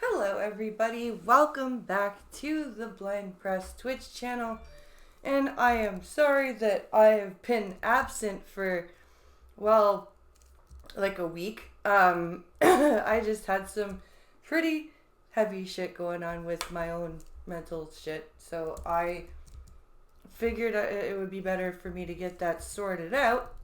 Hello everybody, welcome back to the Blind Press Twitch channel, and I am sorry that I have been absent for, well, like a week. I just had some pretty heavy shit going on with my own mental shit, so I figured it would be better for me to get that sorted out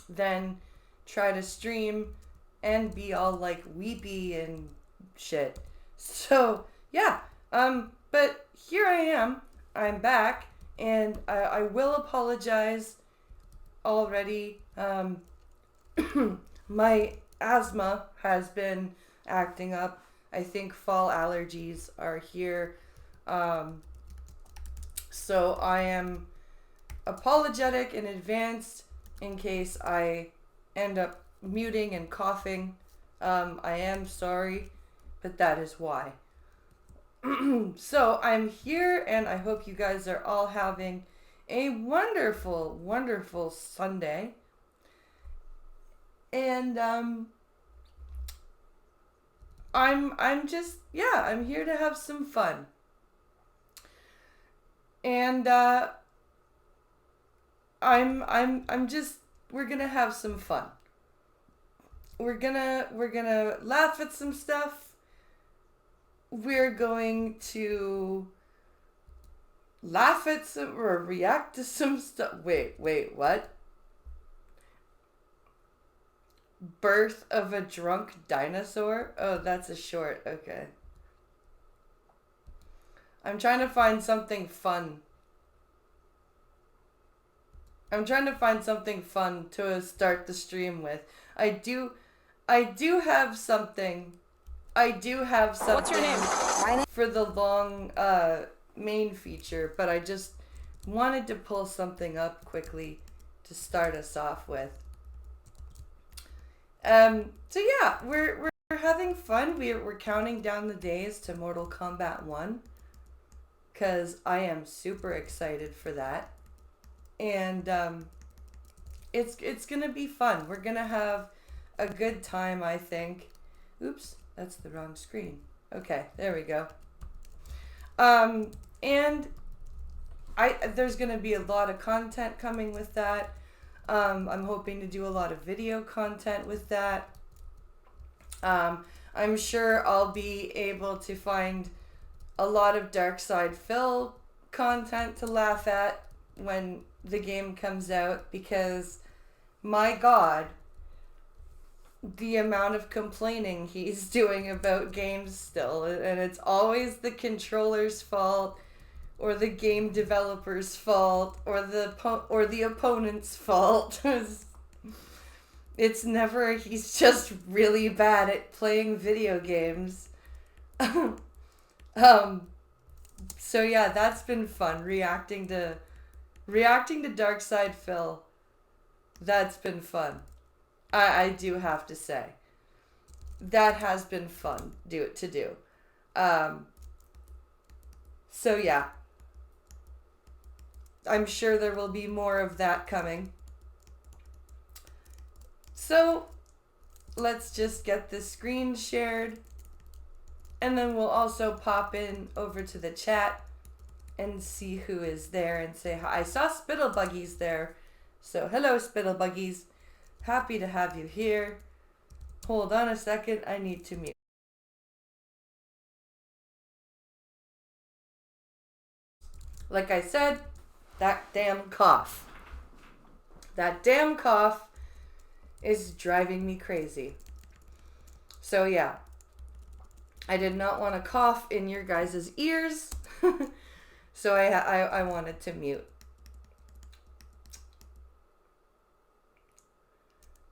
than try to stream and be all like weepy and shit. So yeah, but here I am. I'm back, and I will apologize already. My asthma has been acting up. I think fall allergies are here. So I am apologetic in advance in case I end up muting and coughing. I am sorry, but that is why. So I'm here, and I hope you guys are all having a wonderful, wonderful Sunday. And I'm just, yeah, I'm here to have some fun. And I'm just, we're gonna have some fun. We're gonna laugh at some stuff. We're going to laugh at some or react to some stuff. Wait, what? Birth of a Drunk Dinosaur? Oh, that's a short. Okay. I'm trying to find something fun. I'm trying to find something fun to start the stream with. I do have something. What's your name? For the long main feature, but I just wanted to pull something up quickly to start us off with. So yeah, we're having fun. We're counting down the days to Mortal Kombat 1 because I am super excited for that. And it's gonna be fun. We're gonna have a good time, I think. Oops, that's the wrong screen. Okay, there we go. And there's gonna be a lot of content coming with that. I'm hoping to do a lot of video content with that. I'm sure I'll be able to find a lot of Dark Side Phil content to laugh at when the game comes out, because my god, the amount of complaining he's doing about games still, and it's always the controller's fault or the game developer's fault or the opponent's fault. It's never, he's just really bad at playing video games. So yeah, that's been fun, reacting to Dark Side Phil. That's been fun. I do have to say. That has been fun to do. So yeah. I'm sure there will be more of that coming. So let's just get the screen shared. And then we'll also pop in over to the chat and see who is there and say hi. I saw Spittlebuggies there. So hello, Spittlebuggies. Happy to have you here. Hold on a second. I need to mute. Like I said, that damn cough. That damn cough is driving me crazy. So yeah. I did not want to cough in your guys' ears. So I wanted to mute.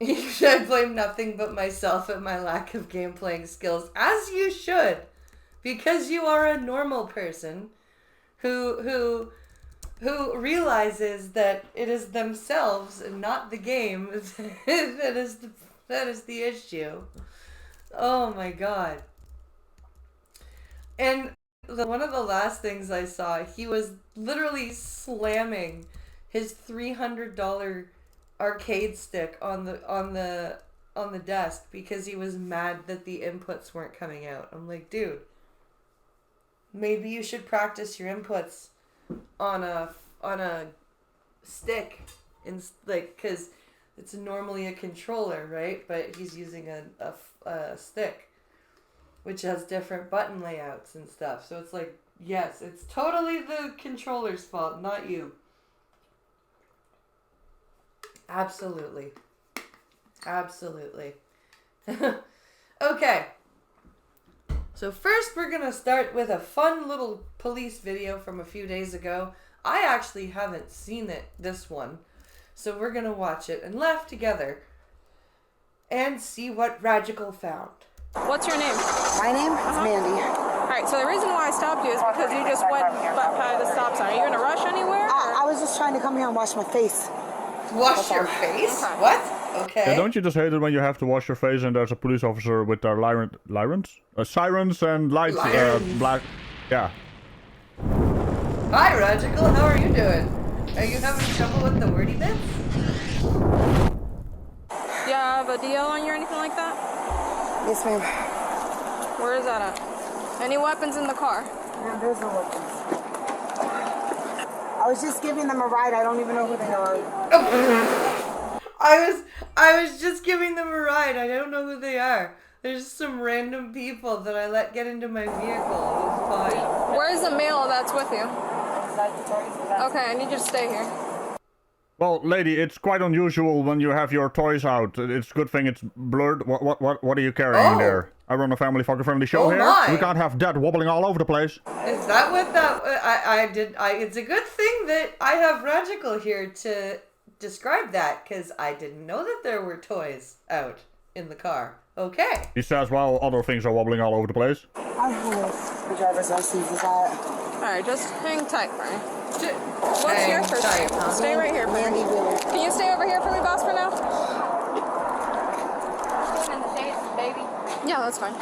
I blame nothing but myself and my lack of game playing skills, as you should, because you are a normal person who realizes that it is themselves and not the game that is the issue. Oh my god. And one of the last things I saw, he was literally slamming his $300 arcade stick on the desk because he was mad that the inputs weren't coming out. I'm like, dude, maybe you should practice your inputs on a stick, in like, because it's normally a controller, right? But he's using a stick, which has different button layouts and stuff. So it's like, yes, it's totally the controller's fault, not you. Absolutely. Absolutely. Okay. So first we're going to start with a fun little police video from a few days ago. I actually haven't seen this one. So we're going to watch it and laugh together and see what Radical found. What's your name? My name is Mandy. Alright, so the reason why I stopped you is because you just went by the stop sign. Are you in a rush anywhere? I was just trying to come here and wash my face. Wash your face? Okay. What? Okay. Yeah, don't you just hate it when you have to wash your face and there's a police officer with their sirens and lights, black, yeah. Hi, Radical. How are you doing? Are you having trouble with the wordy bits? Do you have a DL on you or anything like that? Yes, ma'am. Where is that at? Any weapons in the car? Ma'am, there's no weapons. I was just giving them a ride. I don't even know who they are. I was just giving them a ride. I don't know who they are. There's some random people that I let get into my vehicle. It was fine. Where's the male that's with you? Okay, I need you to stay here. Well, lady, it's quite unusual when you have your toys out. It's a good thing it's blurred. What are you carrying there? I run a family fucking friendly show here. My. We can't have that wobbling all over the place. Is that what that... it's a good thing that I have Radical here to describe that, because I didn't know that there were toys out in the car. Okay. He says, well, other things are wobbling all over the place. I'm with the driver's license. Is that... Alright, just hang tight, Barney. What's your first name? Huh? Stay right here, Mandy Barney. Wheeler. Can you stay over here for me, boss, for now? Baby. Yeah, that's fine.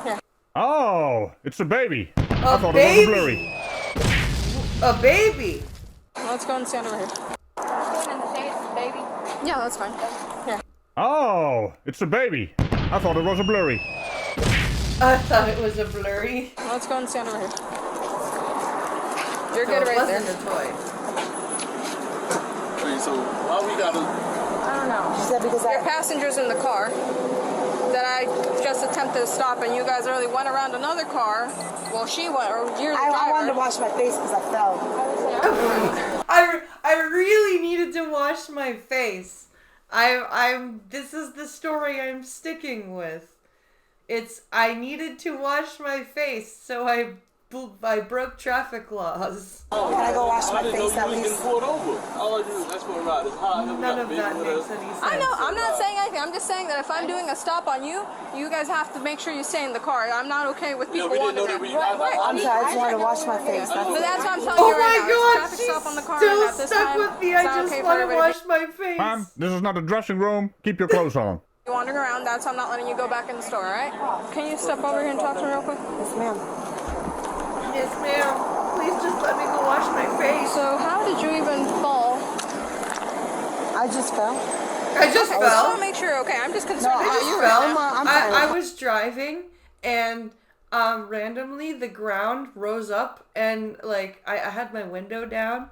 Here. Oh, it's a baby. I thought baby? it was blurry. A baby? Let's go and stand over here. Baby. Yeah, that's fine. Here. Oh, it's a baby. I thought it was a blurry. I thought it was a blurry. Let's go and stand over here. You're So good it right wasn't there. a toy. Wait, so why we gotta... I don't know. She said because Your I... passenger's in the car that I just attempted to stop, and you guys really went around another car. Well, she went, or you're the driver. I wanted to wash my face because I fell. I really needed to wash my face. This is the story I'm sticking with. I needed to wash my face, so I broke traffic laws. Can I go wash my face at I didn't know you was least? getting pulled over. All I do is ask for a ride. It's hot. None of that makes any sense. I know, I'm not saying anything. I'm just saying that if I'm doing a stop on you, you guys have to make sure you stay in the car. I'm not okay with people we didn't know walking that around. we- I'm sorry, I just wanted to wash my face. But That's that's what I'm telling Oh you right my now. god, It's a traffic she's stop on the car, still and at this stuck time, with me. it's I not just okay for want to everybody wash my face. Ma'am, this is not a dressing room. Keep your clothes on. You're wandering around, that's why I'm not letting you go back in the store, alright? Can you step over here and talk to me real quick? Yes, ma'am. Yes, ma'am. Please just let me go wash my face. So how did you even fall? I just fell. I just I fell. want to make sure. Okay, I'm just concerned No, about I you fell. right now. I'm fine. I was driving and randomly the ground rose up and like I had my window down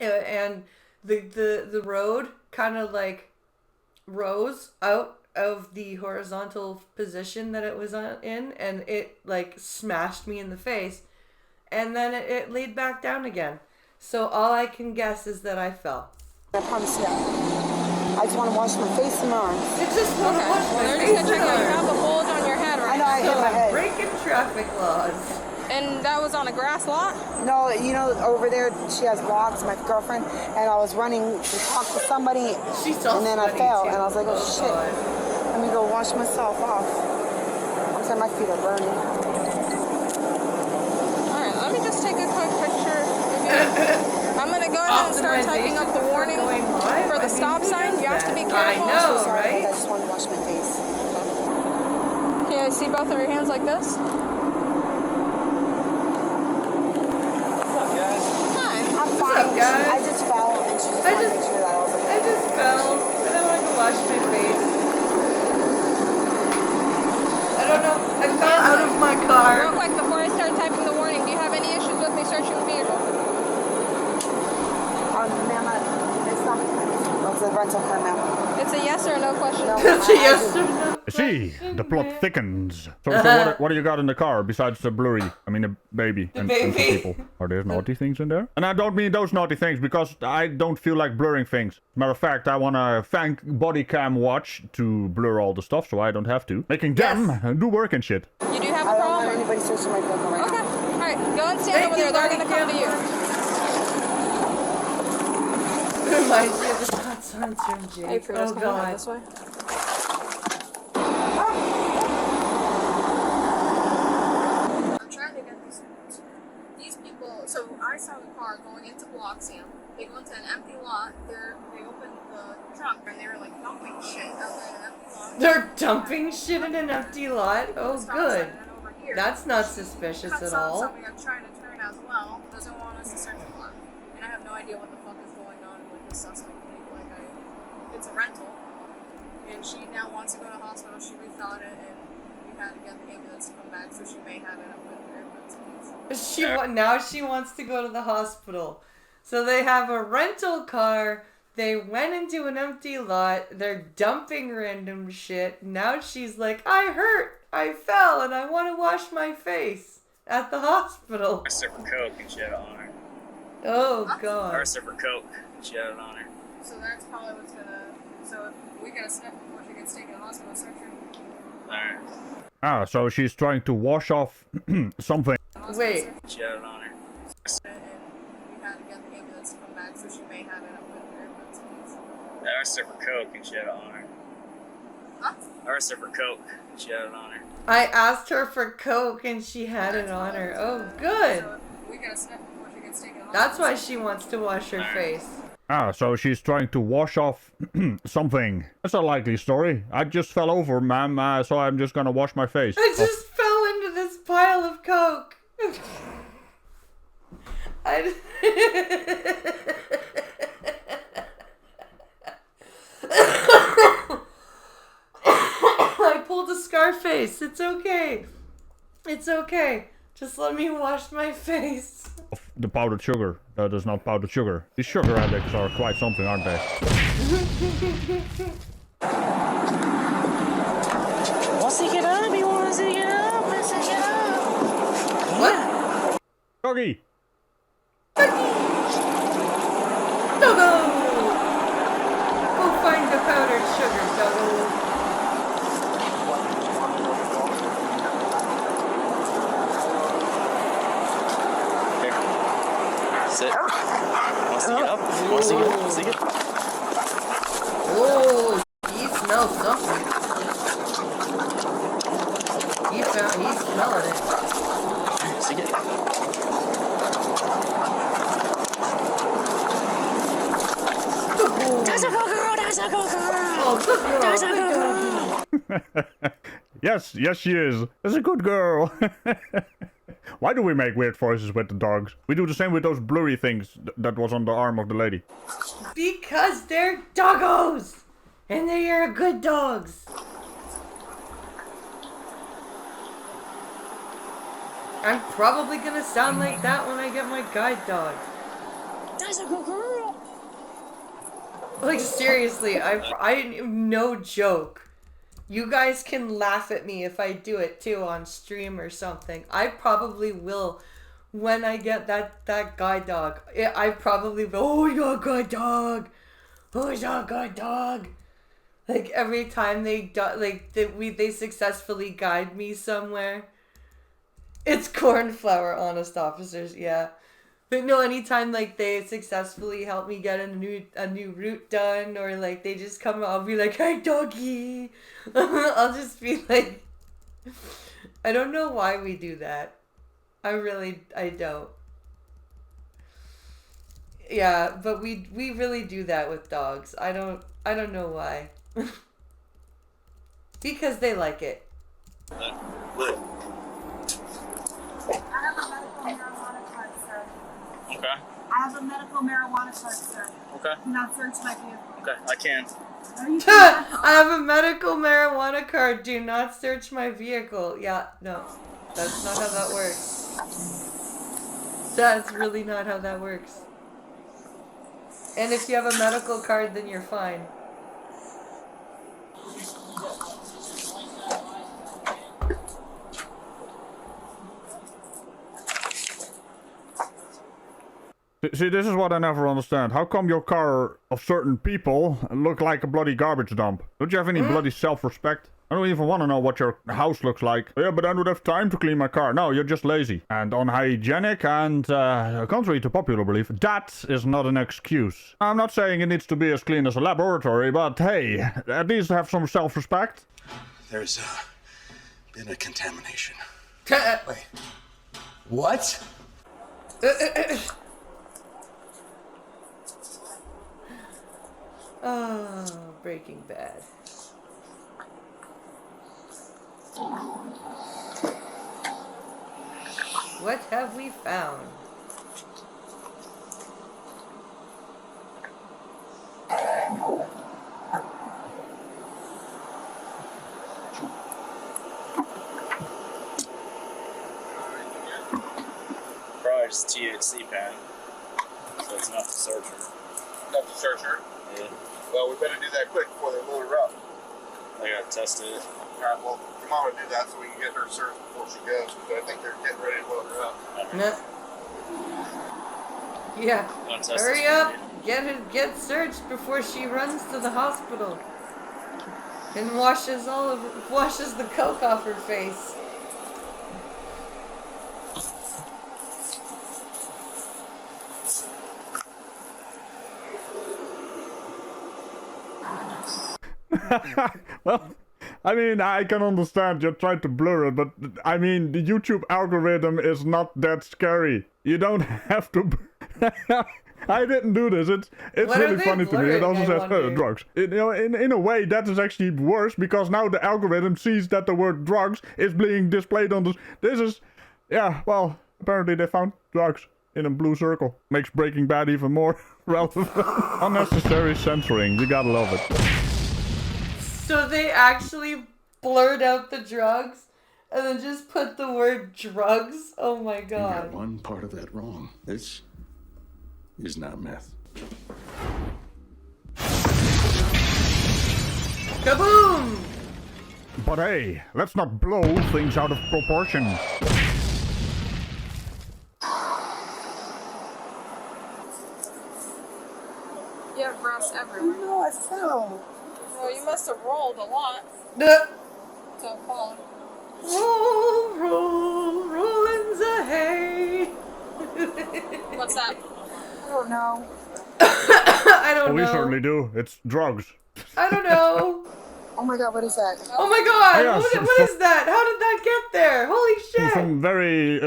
and the road kind of like rose out of the horizontal position that it was in and it like smashed me in the face and then it laid back down again. So all I can guess is that I fell. I promise you. I just want to wash my face and arms. I just want to Okay. wash Well, my they're face just gonna check and out. You have arms. a bulge on your head I right know I now. hit my I'm head. breaking traffic laws. And that was on a grass lot? No, you know, over there she has blocks, my girlfriend, and I was running to talk to somebody, She's all and then I sweaty, fell, too. and I was like, oh shit, God. let me go wash myself off. I'm saying my feet are burning. Alright, let me just take a quick picture of you. I'm gonna go ahead and start typing up the warning for the stop sign. You have to be careful. I know, Sorry, right? I just want to wash my face. Can you see both of your hands like this? Hi. I'm What's fine. up, guys? I just fell, and she just I wanted to just- make sure that I was okay. I just fell and I want to go wash my face. I don't know. I fell out of my Real car. quick, before I start typing the warning, do you have any issues with me searching the vehicle? Ma'am, it's not. It's a rental car, ma'am. It's a yes or a no question. No. That's a yes or no. I see, the plot thickens. So what do you got in the car besides the blurry? I mean, the baby and some baby. people. Are there naughty things in there? And I don't mean those naughty things because I don't feel like blurring things. Matter of fact, I want to thank Bodycam Watch to blur all the stuff so I don't have to. Making them do work and shit. You do have a I don't problem? want anybody searching my vehicle right Okay. now. Alright, go and stand Thank over you, there. They're gonna come to you. Reminds me of the hot sauce from Jake. Hey, Prudence, Oh can I have God. this way? I'm trying to get these people. So I saw the car going into Bloxium. They go into an empty lot. They open the trunk and they were like dumping shit out there in an empty lot. They're dumping shit in an empty lot. Oh, Stop good. sign, and over here, That's not she suspicious cuts at off all. something I'm trying to turn as well. Doesn't want us to search the lot, and I have no idea what the fuck is going on with this suspect. It's a rental, and she now wants to go to the hospital. She rethought it, and we had to get the ambulance to come back, so she may have it up with her. Now she wants to go to the hospital. So they have a rental car. They went into an empty lot. They're dumping random shit. Now she's like, I hurt. I fell and I want to wash my face at the hospital. Arrested for coke and she had it on her. Oh, God. Arrested for coke and she had it on her. So that's probably what's gonna. So if we get a step before she gets taken to the hospital, search her. Alright. Ah, so she's trying to wash off something. Wait. She had it on her. And we had to get the ambulance to come back, so she may have it up with her. Arrested for coke and she had it on her. Huh? Arrested for coke and she had it on her. I asked her for Coke and she had it on her. Oh, good. So if we get a step before she gets taken to the That's hospital. why she wants to wash her face. Ah, so she's trying to wash off something. That's a likely story. I just fell over, ma'am, so I'm just gonna wash my face. I just fell into this pile of Coke. I pulled a Scarface. It's okay. It's okay. Just let me wash my face. Of the powdered sugar. That is not powdered sugar. These sugar addicts are quite something, aren't they? Wants to get up, he wants to get up, wants to get up. What? Doggy! Doggo! Go find the powdered sugar, Doggo. Sit. Wants to get up? Wants to get up? Wants to get up? Oh, he smells something. He's smelling it. Wants to get up? That's a good girl, that's a good girl. Oh, good girl. That's a Good good girl. Yes, she is. That's a good girl. Why do we make weird voices with the dogs? We do the same with those blurry things that was on the arm of the lady. Because they're doggos! And they are good dogs. I'm probably gonna sound like that when I get my guide dog. That's a good girl. Like, seriously, I no joke. You guys can laugh at me if I do it too on stream or something. I probably will when I get that guide dog. I probably will. Oh, you're a good dog. Oh, you're a good dog. Like every time they successfully guide me somewhere. It's cornflower, honest officers, yeah. But no, anytime like they successfully help me get a new route done, or like they just come, I'll be like, "Hey, doggy," I'll just be like, I don't know why we do that. I don't. Yeah, but we really do that with dogs. I don't know why. Because they like it. Okay. I have a medical marijuana card, sir. Okay. Do not search my vehicle. Okay. I can. Are you I have a medical marijuana card. Do not search my vehicle. Yeah, no. That's not how that works. That's really not how that works. And if you have a medical card, then you're fine. See, this is what I never understand. How come your car of certain people look like a bloody garbage dump? Don't you have any bloody self-respect? I don't even want to know what your house looks like. Yeah, but I don't have time to clean my car. No, you're just lazy. And unhygienic and, contrary to popular belief, that is not an excuse. I'm not saying it needs to be as clean as a laboratory, but hey, at least have some self-respect. There's been a contamination. Wait. What? Oh, Breaking Bad. What have we found? Probably just THC pen. So it's enough to search her. Enough to search her? Yeah. Well, we better do that quick before they load her up. I gotta test it. Alright, well, come on and do that so we can get her searched before she goes, because I think they're getting ready to load her up. No. Yeah. Wanna test Hurry this up. one? Get searched before she runs to the hospital. And washes the coke off her face. Well, I mean, I can understand you're trying to blur it, but I mean, the YouTube algorithm is not that scary. You don't have to. I didn't do this. It's What are really they funny to me. It blurring, also I says wonder? drugs. In a way, that is actually worse because now the algorithm sees that the word drugs is being displayed on the. This is, yeah. Well, apparently they found drugs in a blue circle. Makes Breaking Bad even more relevant. Unnecessary censoring. You gotta love it. So they actually blurred out the drugs and then just put the word drugs? Oh my You got god. one part of that wrong. This is not meth. Kaboom! But hey, let's not blow things out of proportion. You have grass everywhere. No, I fell. Well, you must have rolled a lot Duh. to fall. Roll, roll, rollin' the hay. What's that? I don't know. I don't We know. certainly do. It's drugs. I don't know. Oh my god, what is that? Oh my god! Oh, yeah, What is that? How did that get there? Holy shit! Some very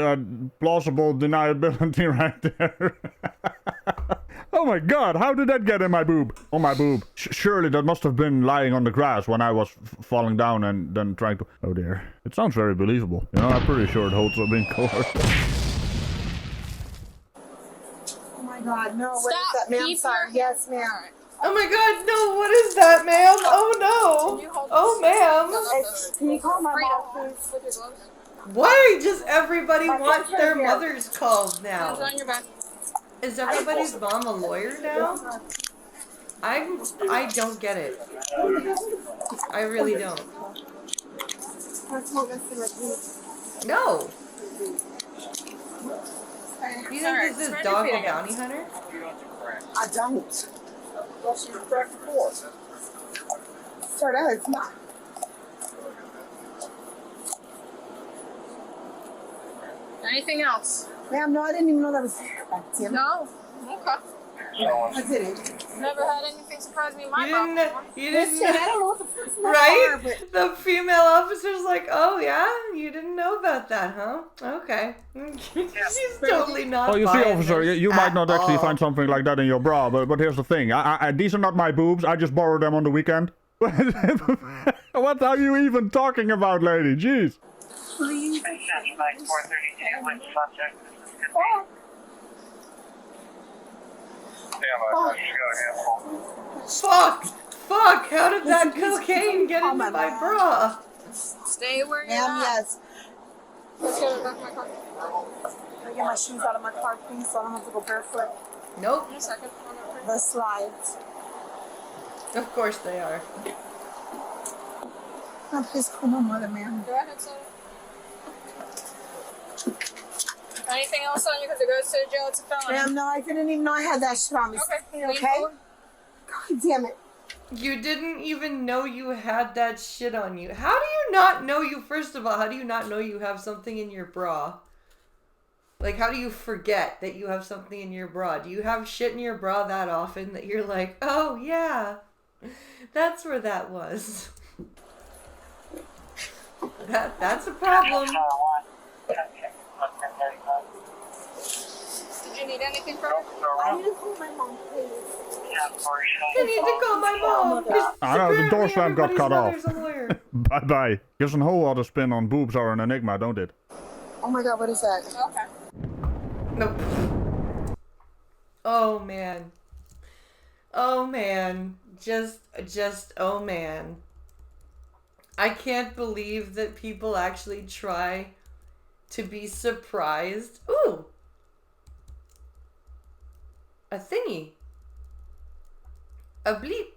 plausible deniability right there. Oh my god, how did that get in my boob? On my boob. Surely that must have been lying on the grass when I was falling down and then trying to... Oh dear. It sounds very believable. You know, I'm pretty sure it holds up in court. Oh my God, no, what is Stop. that, ma'am? Keep Sorry. your- Yes, ma'am. Oh my god, no, what is that, ma'am? Oh Can you no. hold Oh, this? ma'am. Can you call my Freedom. mom, please? With your gloves. Why does everybody My want phone's right their here. mothers called Hands now? on your back. Is everybody's mom a lawyer now? I don't get it. I really don't. No. You think this is Dog the Bounty Hunter? I don't. Sir, that is not. Anything else? Ma'am, no, I didn't even know that was there. God damn it. No? Okay. I didn't. Never had anything surprise me in my You didn't. mouth. You Listen, didn't. I don't know what the fuck's in my Right? car, but The female officer's like, oh yeah, you didn't know about that, huh? Okay. She's totally not. Oh, you see, buying officer, this you might at not actually all. find something like that in your bra, but here's the thing. These are not my boobs. I just borrowed them on the weekend. What are you even talking about, lady? Jeez. please. Fuck! Fuck! How did that cocaine get Oh, into my my God. bra? Stay where you're Ma'am, at. yes. Let's get it back in my car. Can I get my shoes out of my car, please, so I don't have to go barefoot? Nope. In a second. The slides. Of course they are. Oh, please call my mother, ma'am. Go ahead, sir. Anything else on you? Because it goes to jail. It's a felony. Ma'am, no, I didn't even know I had that shit on me. Okay. Okay? God damn it. You didn't even know you had that shit on you. How do you not know you, first of all, how do you not know you have something in your bra? Like, how do you forget that you have something in your bra? Do you have shit in your bra that often that you're like, oh yeah, that's where that was? That's a problem. Did you need anything from her? I need to call my mom, please. I need to call my mom. 'Cause I know, the door apparently slam got cut off. everybody's mother's a lawyer. Bye-bye. Gives a whole other spin on boobs are an enigma, don't it? Oh my God, what is that? Okay. Nope. Oh man. Oh man. Just oh man. I can't believe that people actually try to be surprised. Ooh. A thingy. A bleep.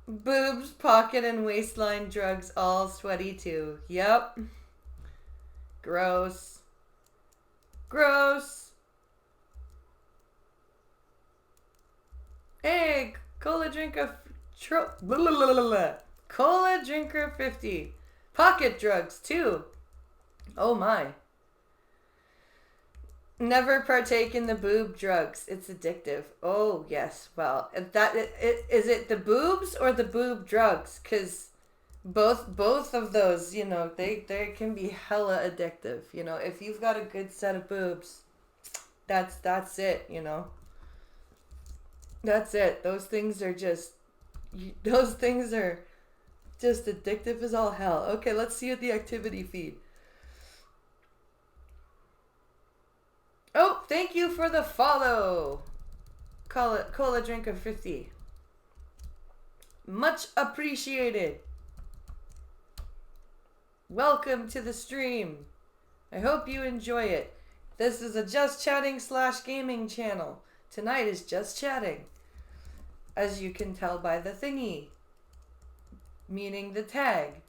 Boobs, pocket, and waistline drugs all sweaty too. Yep. Gross. Gross. Hey, cola drinker. Cola drinker 50. Pocket drugs too. Oh my. Never partake in the boob drugs. It's addictive. Oh yes. Well, is it the boobs or the boob drugs? Cause both of those, you know, they can be hella addictive. You know, if you've got a good set of boobs, that's it. You know. That's it. Those things are just addictive as all hell. Okay, let's see the activity feed. Oh, thank you for the follow. Cola drinker 50. Much appreciated. Welcome to the stream. I hope you enjoy it. This is a Just Chatting / gaming channel. Tonight is Just Chatting. As you can tell by the thingy. Meaning the tag.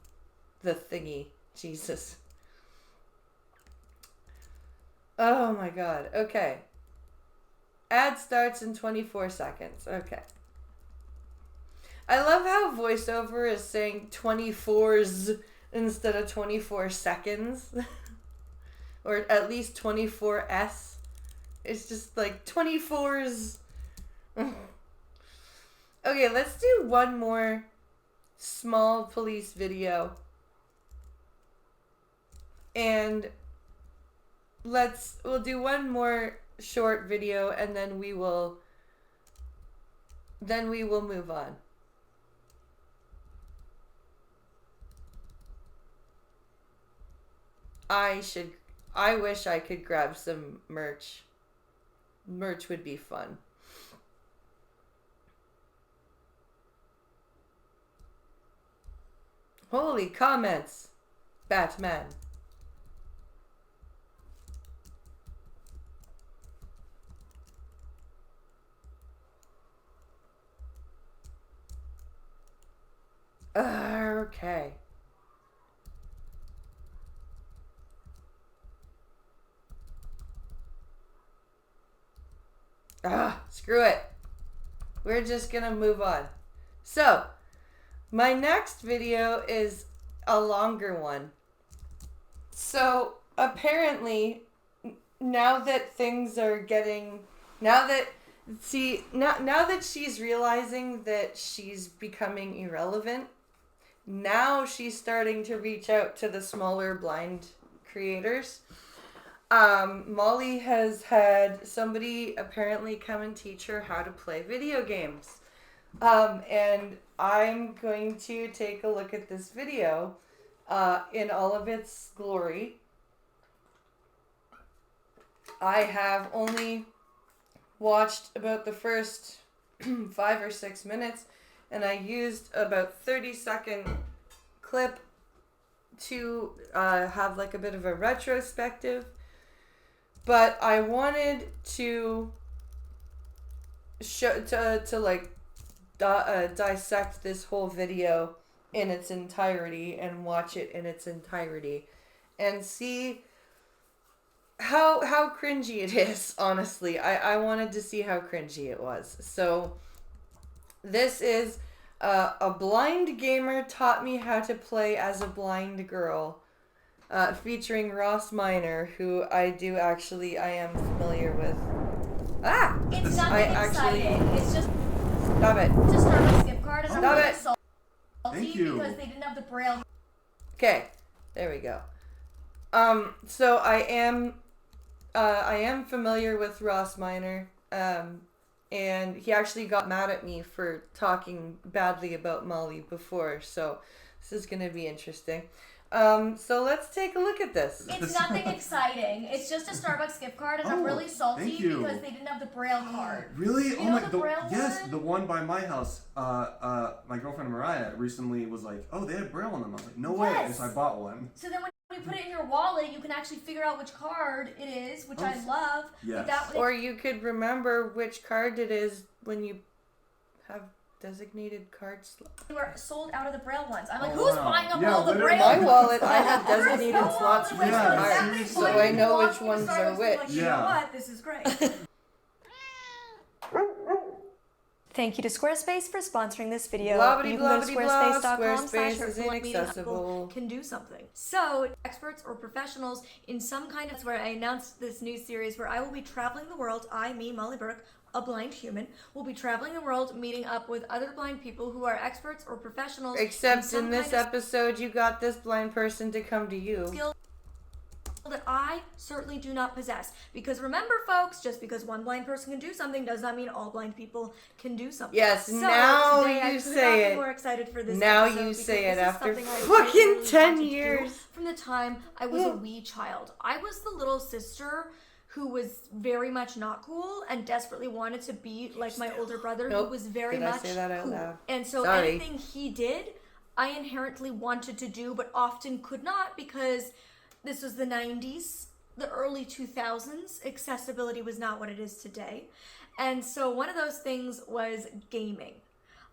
The thingy. Jesus. Oh my god. Okay. Ad starts in 24 seconds. Okay. I love how voiceover is saying 24s instead of 24 seconds. Or at least 24s. It's just like 24s. Okay, let's do one more small police video. And we'll do one more short video, and then we will move on. I wish I could grab some merch. Merch would be fun. Holy comments, Batman. Okay. Screw it. We're just gonna move on. So, my next video is a longer one. So, apparently, now that things are getting... Now that she's realizing that she's becoming irrelevant, now she's starting to reach out to the smaller blind creators. Molly has had somebody apparently come and teach her how to play video games. And I'm going to take a look at this video in all of its glory. I have only watched about the first 5 or 6 minutes, and I used about 30-second clip to have like a bit of a retrospective. But I wanted to show dissect this whole video in its entirety and watch it in its entirety and see how cringy it is. Honestly, I wanted to see how cringy it was. So this is a blind gamer taught me how to play as a blind girl. Featuring Ross Minor, who I am familiar with. It's nothing exciting. It's just... Stop it. Just start a skip card, and Stop I'm really it. salty Thank you. because they didn't have the braille. Okay, there we go. So I am familiar with Ross Minor, and he actually got mad at me for talking badly about Molly before, so this is gonna be interesting. So let's take a look at this. It's nothing exciting. It's just a Starbucks gift card, and I'm really salty thank you. because they didn't have the braille card. Really? You Oh know my! the braille yes, one? the one by my house. My girlfriend Mariah recently was like, "Oh, they have braille on them." I was like, "No way!" And Yes. so I bought one. So then when you put it in your wallet, you can actually figure out which card it is, which I love. Yes. But that Or you could remember which card it is when you have designated card slots. they were sold out of the braille ones. I'm like, Oh, who's wow. buying up Yeah, all the literally. braille? My wallet, I have There's designated no slots one for with each Yeah, card, exactly so what I you know want which from ones Starbucks are and which. like, you know Yeah. what? This is great. Thank you to Squarespace for sponsoring this video. Blah, blah, You blah, can go to blah, blah. squarespace.com/or Squarespace is if you want me to inaccessible. can do something. So, experts or professionals in some kind of where I announced this new series where I will be traveling the world. Me, Molly Burke, a blind human, will be traveling the world, meeting up with other blind people who are experts or professionals. Except some in this kind of episode, you got this blind person to come to you. skill that I certainly do not possess. Because remember, folks, just because one blind person can do something does not mean all blind people can do something. Yes, So, now today I you could say not be it. more excited for this Now episode you because say it this is after something I fucking really 10 wanted to do years. from the time I was a wee child. I was the little sister who was very much not cool and desperately wanted to be like my older brother, Nope. who was very Did I much say that out cool. loud? And so Sorry. anything he did, I inherently wanted to do, but often could not because this was the 90s, the early 2000s. Accessibility was not what it is today. And so one of those things was gaming.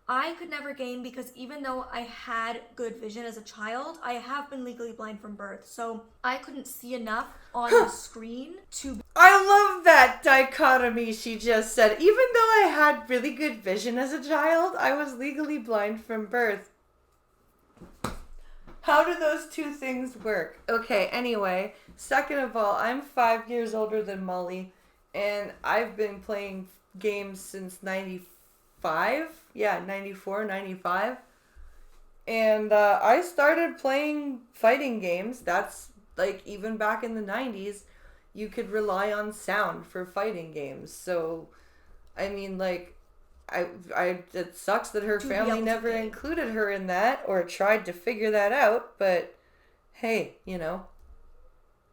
I could never game because even though I had good vision as a child, I have been legally blind from birth. So I couldn't see enough on the screen to... I love that dichotomy she just said. Even though I had really good vision as a child, I was legally blind from birth. How do those two things work? Okay, anyway, second of all, I'm 5 years older than Molly, and I've been playing games since 95? Yeah, 94, 95. And I started playing fighting games. That's like even back in the 90s. you could rely on sound for fighting games. So, I mean, like, it sucks that her family never included her in that or tried to figure that out, but hey, you know,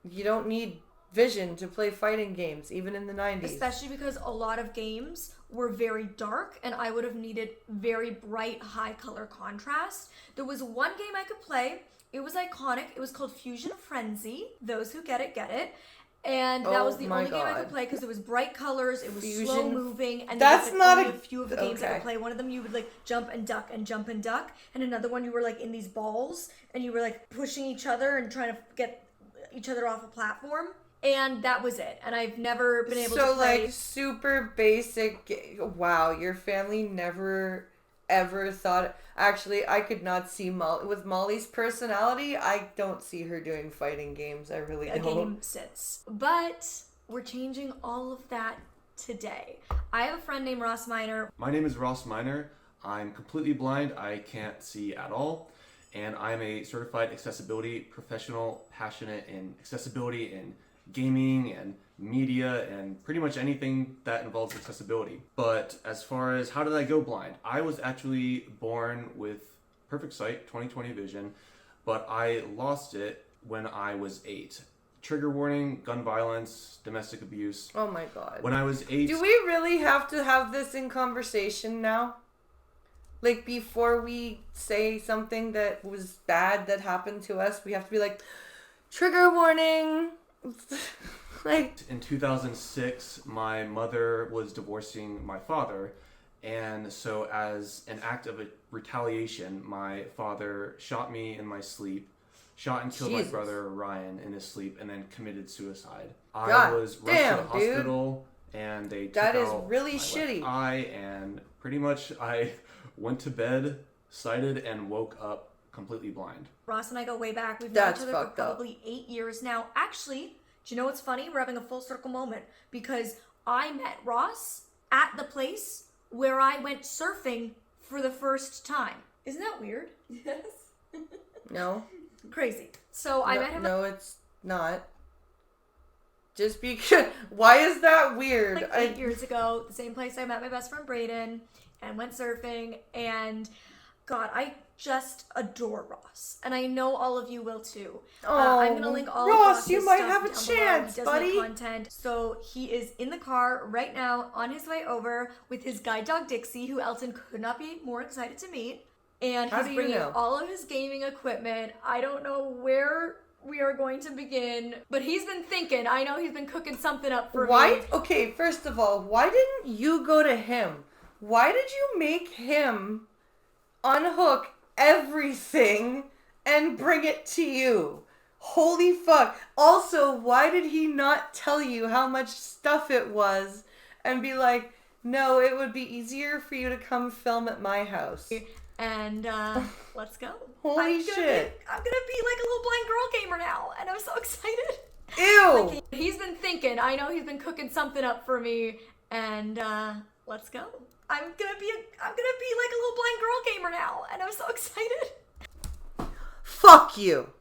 you don't need vision to play fighting games, even in the 90s. Especially because a lot of games were very dark and I would have needed very bright, high color contrast. There was one game I could play. It was iconic. It was called Fusion Frenzy. Those who get it, get it. And that was the only game I could play because it was bright colors, it was slow moving, and there was like only a few of the games I could play. One of them you would like jump and duck and jump and duck, and another one you were like in these balls and you were like pushing each other and trying to get each other off a platform. And that was it. And I've never been able to play. So like super basic. Wow, your family never ever thought. Actually, I could not see with Molly's personality. I don't see her doing fighting games. I really don't. A game sits. But we're changing all of that today. I have a friend named Ross Miner. My name is Ross Miner. I'm completely blind. I can't see at all. And I'm a certified accessibility professional, passionate in accessibility in gaming and media and pretty much anything that involves accessibility. But as far as how did I go blind, I was actually born with perfect sight, 20/20 vision, but I lost it when I was 8. Trigger warning, gun violence, domestic abuse. Oh my god. When I was 8... Do we really have to have this in conversation now? Like, before we say something that was bad that happened to us, we have to be like, trigger warning. Like, in 2006, my mother was divorcing my father, and so as an act of retaliation, my father shot me in my sleep, shot and killed my brother Ryan in his sleep, and then committed suicide. I was rushed to the hospital, and they took out really my shitty. left eye, and pretty much I went to bed, sighted, and woke up completely blind. Ross and I go way back. We've known each other for probably 8 years now. Actually, do you know what's funny? We're having a full circle moment because I met Ross at the place where I went surfing for the first time. Isn't that weird? Yes. No. Crazy. So I met him. No, it's not. Just because. Why is that weird? Like 8 years ago, the same place I met my best friend Brayden and went surfing. And God, I just adore Ross, and I know all of you will too. I'm gonna link all Ross, of Ross's you might stuff have a down chance, below. He does buddy. make content, so he is in the car right now on his way over with his guide dog Dixie, who Elton could not be more excited to meet. And he's bringing all of his gaming equipment. I don't know where we are going to begin, but he's been thinking. I know he's been cooking something up for me. Okay, first of all, why didn't you go to him? Why did you make him unhook everything and bring it to you? Holy fuck. Also, why did he not tell you how much stuff it was and be like, no, it would be easier for you to come film at my house? And let's go. Holy shit. I'm gonna be like a little blind girl gamer now, and I'm so excited. Ew. Like, he's been thinking. I know he's been cooking something up for me, and let's go. I'm gonna be like a little blind girl gamer now, and I'm so excited. Fuck you.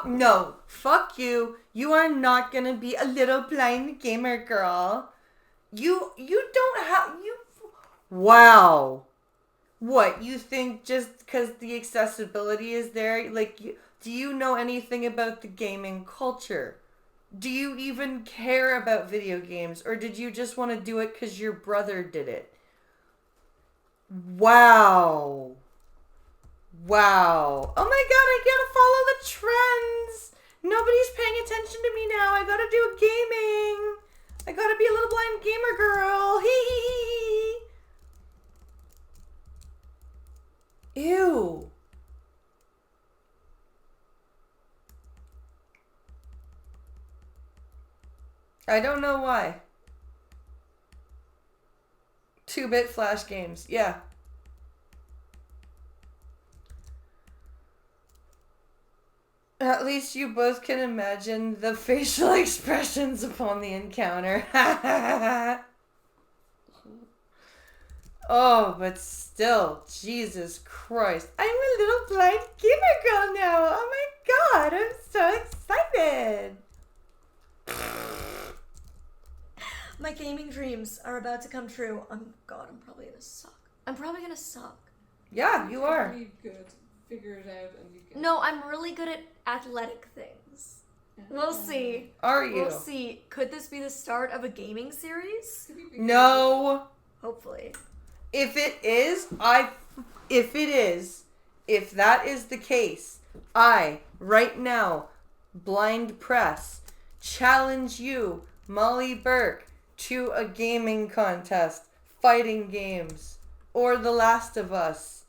No. Fuck you. You are not gonna be a little blind gamer girl. You don't have, wow. What, you think just because the accessibility is there, like, do you know anything about the gaming culture? Do you even care about video games? Or did you just want to do it because your brother did it? Wow. Wow. Oh my god, I gotta follow the trends. Nobody's paying attention to me now. I gotta do gaming. I gotta be a little blind gamer girl. Hee hee hee. Ew. I don't know why. 2-bit flash games. Yeah. At least you both can imagine the facial expressions upon the encounter. Oh, but still, Jesus Christ. I'm a little blind gamer girl now. Oh my god, I'm so excited. My gaming dreams are about to come true. God, I'm probably gonna suck. I'm probably gonna suck. Yeah, you are. Pretty good. Figure it out and you can. No, I'm really good at athletic things. We'll see. Are you? We'll see. Could this be the start of a gaming series? No. Hopefully. If that is the case, I, right now, Blind Press, challenge you, Molly Burke, to a gaming contest, fighting games, or The Last of Us.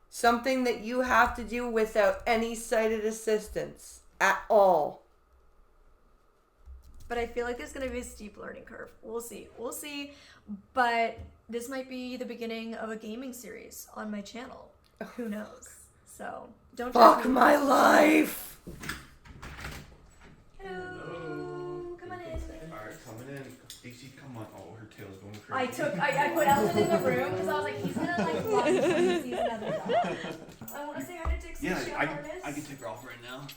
Something that you have to do without any sighted assistance at all. But I feel like there's going to be a steep learning curve. We'll see. We'll see. But this might be the beginning of a gaming series on my channel. Who knows? So, don't Fuck my life! Hello. Come on in. Alright, coming in. Daisy, come on. Oh, her tail's going crazy. I put Elton in the room because I was like, he's going to like run when he sees another dog. I want to say hi to Dixie. Yeah, She I artist. can take her off right now.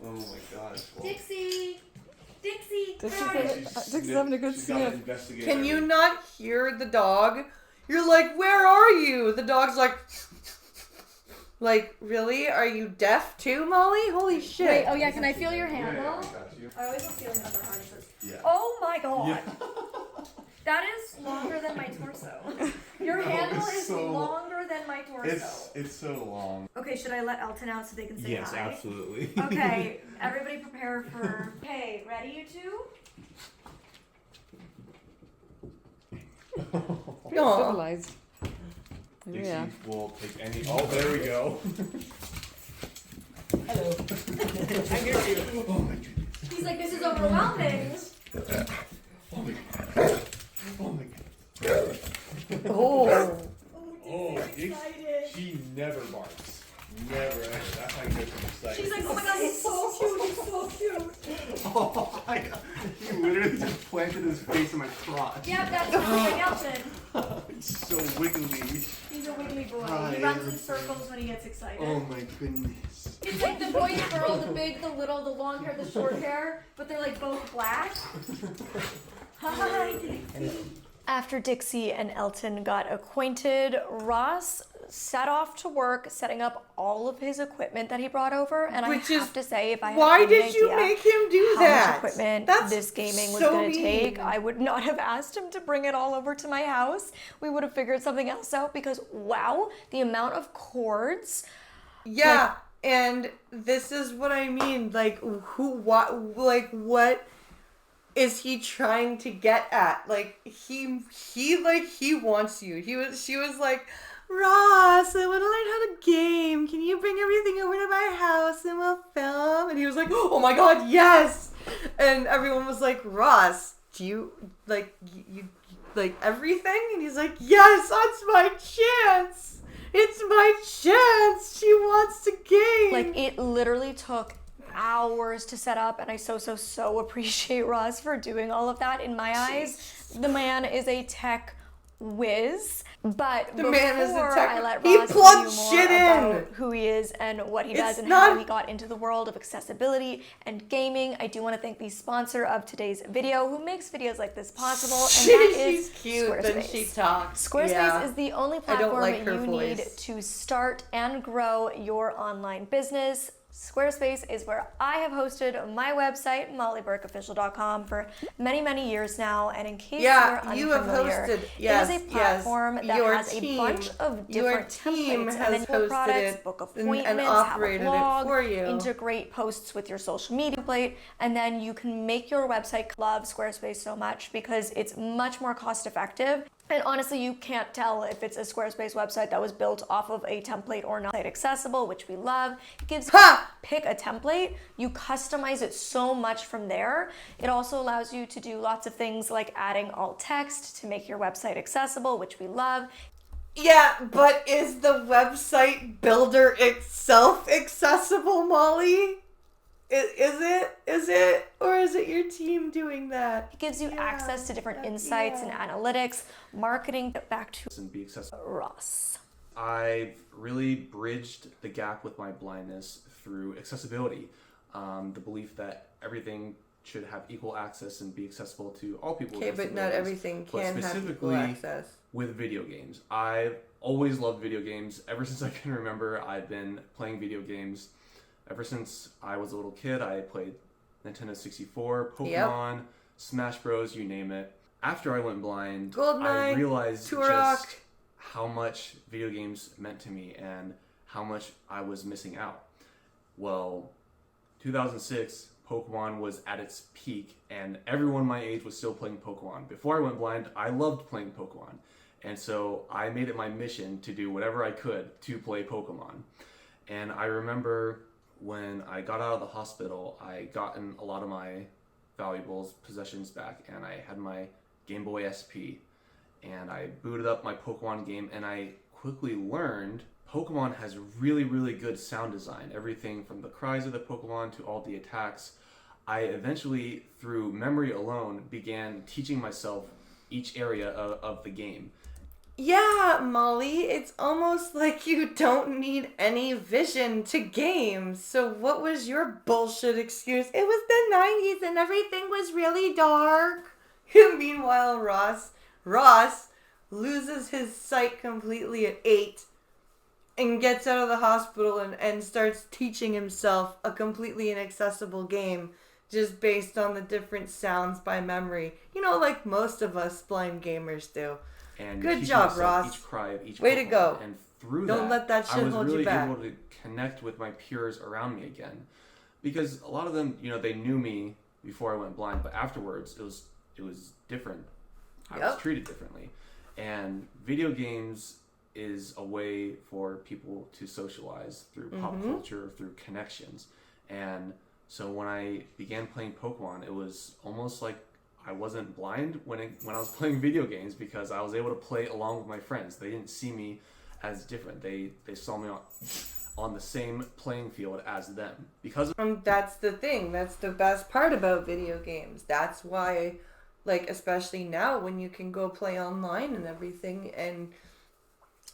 Oh my gosh. Well, Dixie. Dixie. Dixie's having a good sniff. Can you not hear the dog? You're like, where are you? The dog's like, really? Are you deaf too, Molly? Holy shit. Wait, oh yeah, can I feel your handle? Yeah, I got you. I always love feeling other harnesses. Yeah. Oh my god. Yeah. That is longer than my torso. Your handle is longer than my torso. It's so long. Okay, should I let Elton out so they can say Yes, hi? absolutely. Okay, everybody prepare for... Okay, ready you two? Aw. Civilized. Dixie Yeah. will take any. Oh, there we go. Hello. I hear you. Oh my goodness. He's like, this is overwhelming. Oh my god. Oh my god. Oh. Oh, she never barks. Never ever. That's how you know she's excited. She's like, oh my god, he's so cute, he's so cute. Oh my god. He literally just planted his face in my crotch. Yep, that's like Elton. He's so wiggly. He's a wiggly boy. Hi. He runs in circles when he gets excited. Oh my goodness. It's like the boy and the girl, the big, the little, the long hair, the short hair, but they're like both black. Hi, Dixie. After Dixie and Elton got acquainted, Ross set off to work setting up all of his equipment that he brought over, and I have to say, if I had Why any did you idea make him do how that? much equipment That's this gaming was so going to take, mean. I would not have asked him to bring it all over to my house. We would have figured something else out because, wow, the amount of cords. Yeah, and this is what I mean. Like, what is he trying to get at? Like, he wants you. She was like, Ross, I want to learn how to game. Can you bring everything over to my house and we'll film? And he was like, oh my god, yes! And everyone was like, Ross, do you like everything? And he's like, yes, that's my chance. It's my chance. She wants to game. Like, it literally took hours to set up, and I so appreciate Ross for doing all of that. In my eyes, the man is a tech whiz. But The man is a before tech- I let he Ross plugged tell you more shit in. about who he is and what he does It's and not- how he got into the world of accessibility and gaming, I do want to thank the sponsor of today's video who makes videos like this possible, and that is She's cute, then she Squarespace. talks. Squarespace Yeah. is the only I don't platform like her you need voice. to start and grow your online business. Squarespace is where I have hosted my website, mollyburkeofficial.com, for many years now. And in case Yeah, you're you have unfamiliar, hosted. Yes, it is a platform yes. that Your has team, a bunch of different team templates has and then book hosted products, it book and appointments, operated it have a blog, for you. integrate posts with your social media template, and then you can make your website. Love Squarespace so much because it's much more cost effective. And honestly, you can't tell if it's a Squarespace website that was built off of a template or not. Accessible, which we love. It gives you pick a template, you customize it so much from there. It also allows you to do lots of things like adding alt text to make your website accessible, which we love. Yeah, but is the website builder itself accessible, Molly? Is it? Or is it your team doing that? It gives you access to different insights and analytics, marketing. Back to And be accessible. Ross. I've really bridged the gap with my blindness through accessibility. The belief that everything should have equal access and be accessible to all people. Okay, but not everything can have equal access. With video games, I've always loved video games. Ever since I can remember, I've been playing video games. Ever since I was a little kid, I played Nintendo 64, Pokemon, Smash Bros, you name it. After I went blind, I realized just how much video games meant to me and how much I was missing out. Well, 2006, Pokemon was at its peak, and everyone my age was still playing Pokemon. Before I went blind, I loved playing Pokemon. And so I made it my mission to do whatever I could to play Pokemon. And I remember when I got out of the hospital, I gotten a lot of my valuables, possessions back, and I had my Game Boy SP. And I booted up my Pokemon game, and I quickly learned Pokemon has really, really good sound design. Everything from the cries of the Pokemon to all the attacks. I eventually, through memory alone, began teaching myself each area of the game. Yeah, Molly, it's almost like you don't need any vision to games. So what was your bullshit excuse? It was the 90s and everything was really dark. Meanwhile, Ross loses his sight completely at 8 and gets out of the hospital and starts teaching himself a completely inaccessible game just based on the different sounds by memory. You know, like most of us blind gamers do. And good job, Ross. Each cry of each way to go. And through Don't let that shit hold you back. I was really able to connect with my peers around me again. Because a lot of them, you know, they knew me before I went blind, but afterwards it was different. I was treated differently. And video games is a way for people to socialize through pop culture, through connections. And so when I began playing Pokemon, it was almost like I wasn't blind when I was playing video games, because I was able to play along with my friends. They didn't see me as different. They saw me on the same playing field as them. Because that's the thing. That's the best part about video games. That's why, like, especially now when you can go play online and everything, and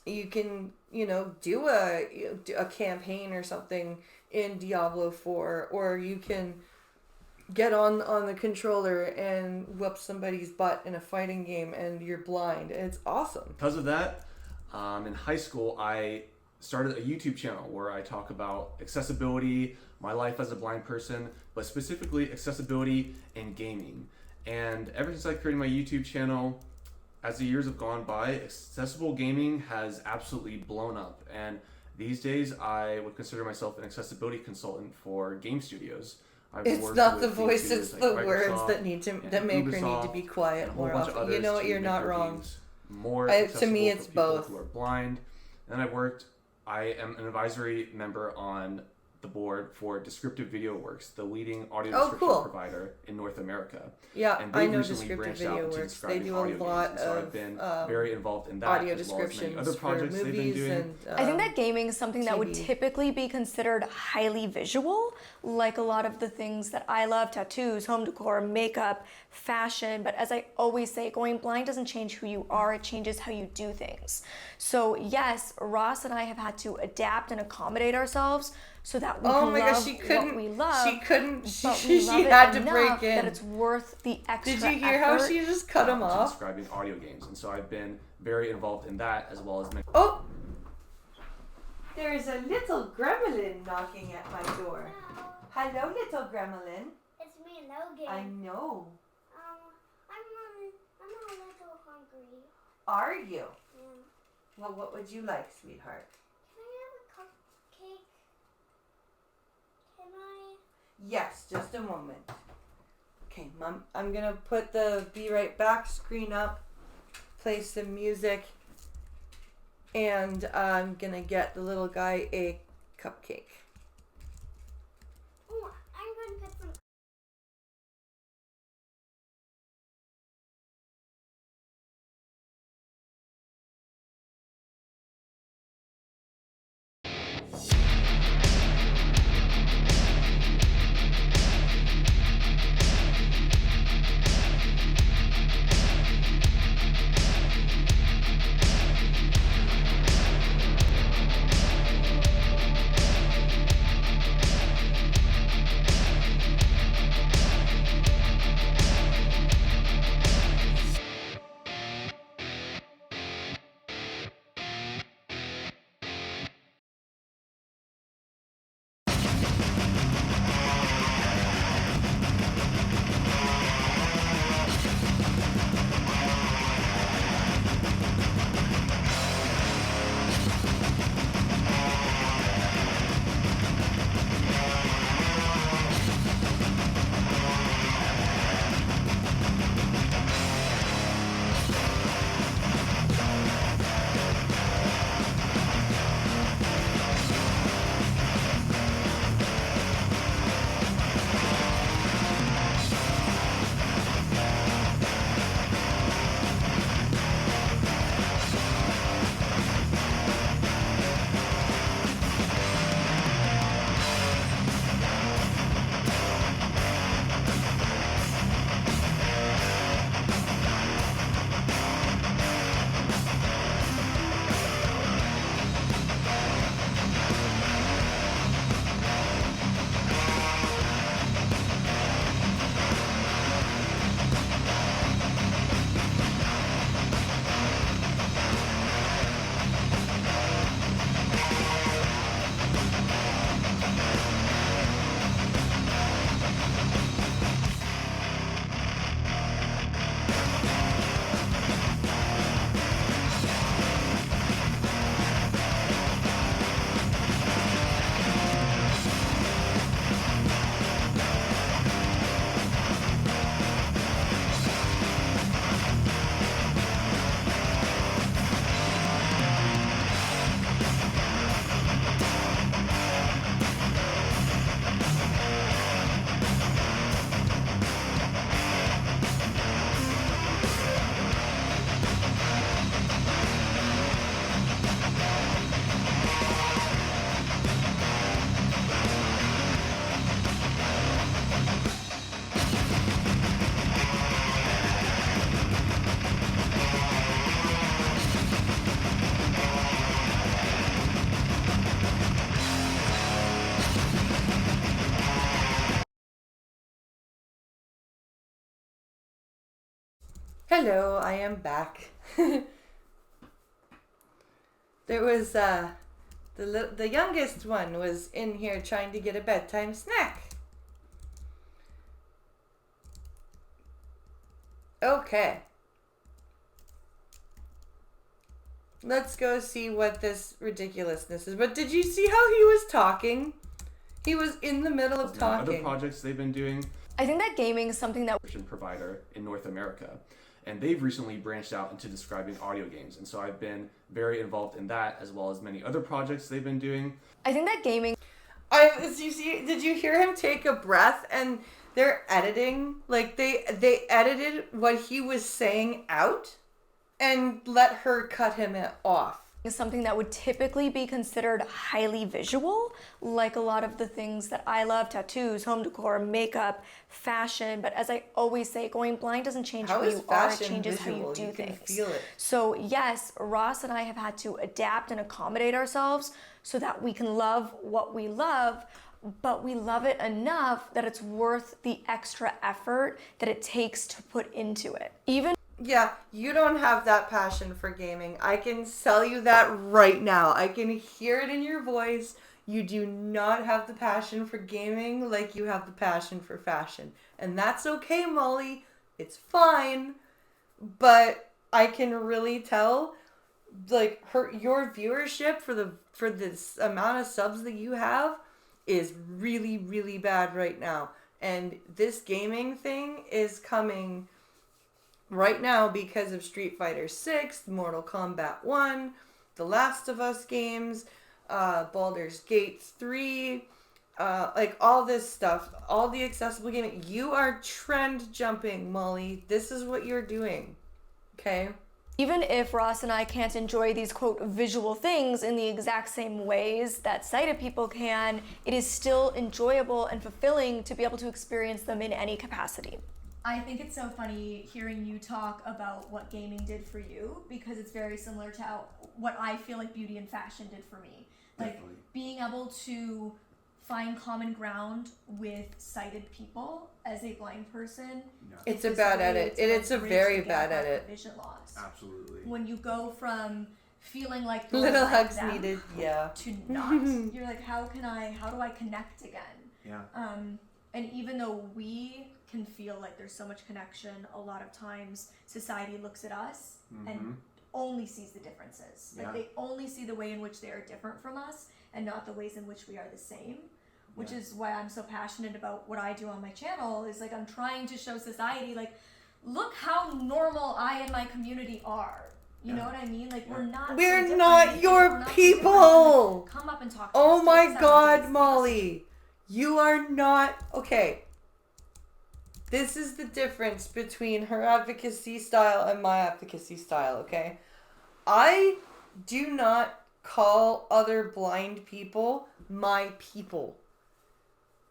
you can, you know, do a campaign or something in Diablo 4, or you can get on the controller and whoop somebody's butt in a fighting game and you're blind. It's awesome. Because of that, in high school, I started a YouTube channel where I talk about accessibility, my life as a blind person, but specifically accessibility in gaming. And ever since I created my YouTube channel, as the years have gone by, accessible gaming has absolutely blown up. And these days, I would consider myself an accessibility consultant for game studios. It's not the voice, it's the words that make her need to be quiet more often. You know what? You're not wrong. To me, it's both. Who are blind. And I am an advisory member on the board for Descriptive Video Works, the leading audio description provider in North America. Yeah, and I know Descriptive Video Works. They do a lot of I've been very involved in that, audio as well as many descriptions other projects for they've been movies doing. and I think that gaming is something that would typically be considered highly visual, like a lot of the things that I love: tattoos, home decor, makeup, fashion. But as I always say, going blind doesn't change who you are, it changes how you do things. So yes, Ross and I have had to adapt and accommodate ourselves so that we can love what we love. She couldn't. She had to break in. That it's worth the extra effort. Did you hear how she just cut him off? Describing audio games, and so I've been very involved in that, as well as many. Oh, there's a little gremlin knocking at my door. Hello, little gremlin. It's me, Logan. I know. I'm a little hungry. Are you? Yeah. Well, what would you like, sweetheart? Can I have a cupcake? Can I? Yes, just a moment. Okay, Mom, I'm gonna put the be right back screen up, play some music, and I'm gonna get the little guy a cupcake. Oh, I'm going to put some. Hello, I am back. There was the youngest one was in here trying to get a bedtime snack. Okay. Let's go see what this ridiculousness is. But did you see how he was talking? He was in the middle of talking. Other projects they've been doing. I think that gaming is something that provider in North America, and they've recently branched out into describing audio games, and so I've been very involved in that as well as many other projects they've been doing. I think that gaming. Did you hear him take a breath? And they're editing, like they edited what he was saying out and let her cut him off. Is something that would typically be considered highly visual, like a lot of the things that I love: tattoos, home decor, makeup, fashion. But as I always say, going blind doesn't change who you are, it changes how you do things. Feel it. So yes, Ross and I have had to adapt and accommodate ourselves so that we can love what we love, but we love it enough that it's worth the extra effort that it takes to put into it. Yeah, you don't have that passion for gaming. I can tell you that right now. I can hear it in your voice. You do not have the passion for gaming like you have the passion for fashion. And that's okay, Molly. It's fine. But I can really tell, like, your viewership for this amount of subs that you have is really, really bad right now. And this gaming thing is coming right now because of Street Fighter 6, Mortal Kombat 1, The Last of Us games, Baldur's Gate 3, like all this stuff, all the accessible gaming. You are trend jumping, Molly. This is what you're doing. Okay? Even if Ross and I can't enjoy these, quote, visual things in the exact same ways that sighted people can, it is still enjoyable and fulfilling to be able to experience them in any capacity. I think it's so funny hearing you talk about what gaming did for you, because it's very similar to what I feel like beauty and fashion did for me. Like, Definitely. being able to find common ground with sighted people as a blind person. Yeah. It's a bad edit. It's a very bad bridge the gap edit. of vision loss. Absolutely. When you go from feeling like you're Little like hugs them needed, yeah. to not. You're like, how do I connect again? Yeah. And even though we can feel like there's so much connection, a lot of times society looks at us and only sees the differences. Like, they only see the way in which they are different from us and not the ways in which we are the same. Which is why I'm so passionate about what I do on my channel, is like I'm trying to show society, like, look how normal I and my community are. You know what I mean? Like, we're not We're not your people. Come up and talk to us. Oh my Take God, 7 days. Molly. You are not... Okay. This is the difference between her advocacy style and my advocacy style, okay? I do not call other blind people my people.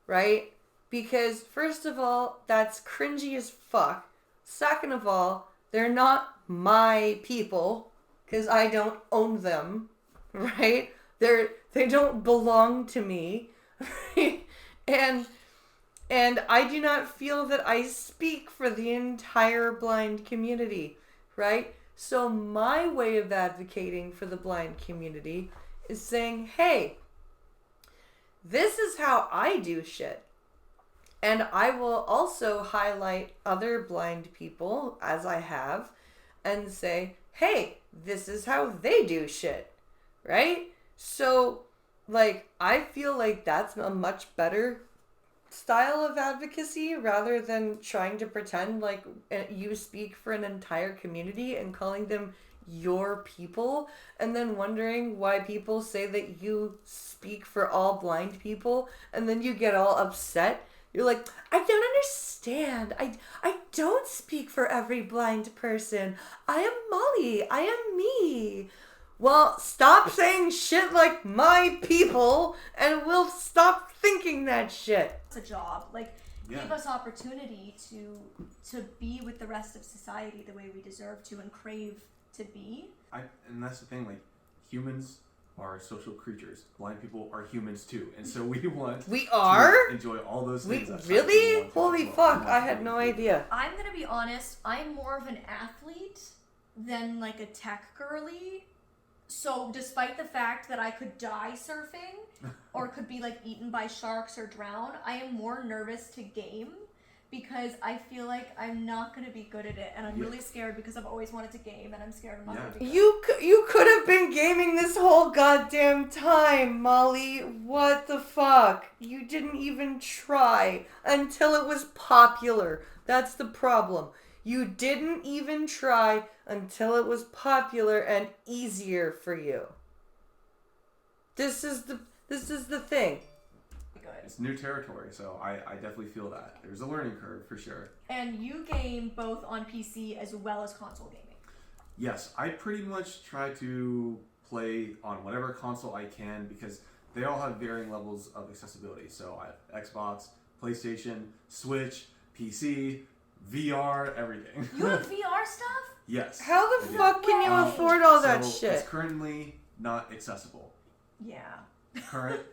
Right? Because, first of all, that's cringy as fuck. Second of all, they're not my people, because I don't own them, right? They don't belong to me, right? And I do not feel that I speak for the entire blind community, right? So my way of advocating for the blind community is saying, hey, this is how I do shit. And I will also highlight other blind people, as I have, and say, hey, this is how they do shit, right? So, like, I feel like that's a much better style of advocacy rather than trying to pretend like you speak for an entire community and calling them your people, and then wondering why people say that you speak for all blind people, and then you get all upset. You're like, I don't understand. I don't speak for every blind person. I am Molly. I am me. Well, stop saying shit like my people, and we'll stop thinking that shit. It's a job. Like, give us opportunity to be with the rest of society the way we deserve to and crave to be. And that's the thing, like, humans are social creatures. Blind people are humans too, and so we want We are? to enjoy all those We things. that really? want to Holy as well. fuck, I had no idea. I'm gonna be honest, I'm more of an athlete than like a tech girly. So despite the fact that I could die surfing or could be like eaten by sharks or drown, I am more nervous to game because I feel like I'm not going to be good at it, and I'm really scared because I've always wanted to game and I'm scared I'm not going to be good. You could have been gaming this whole goddamn time, Molly. What the fuck? You didn't even try until it was popular. That's the problem. You didn't even try until it was popular and easier for you. This is the thing. It's new territory, so I definitely feel that. There's a learning curve for sure. And you game both on PC as well as console gaming. Yes, I pretty much try to play on whatever console I can because they all have varying levels of accessibility. So I have Xbox, PlayStation, Switch, PC, VR, everything. You have VR stuff? Yes. How the fuck can you afford all that so shit? It's currently not accessible. Yeah.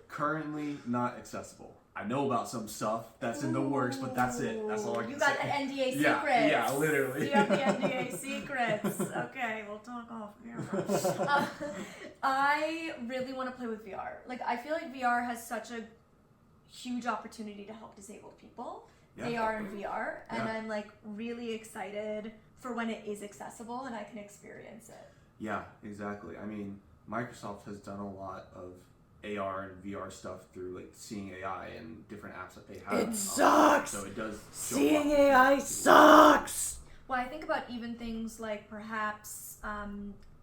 Currently not accessible. I know about some stuff that's in the works, but that's it. That's all I can say. You got the NDA secrets. Yeah, literally. You have the NDA secrets. Okay, we'll talk off camera. I really want to play with VR. Like, I feel like VR has such a huge opportunity to help disabled people. AR and VR, and I'm like really excited for when it is accessible and I can experience it. Yeah, exactly. I mean, Microsoft has done a lot of AR and VR stuff through like Seeing AI and different apps that they have. It sucks. So it does. Seeing AI sucks. Well, I think about even things like perhaps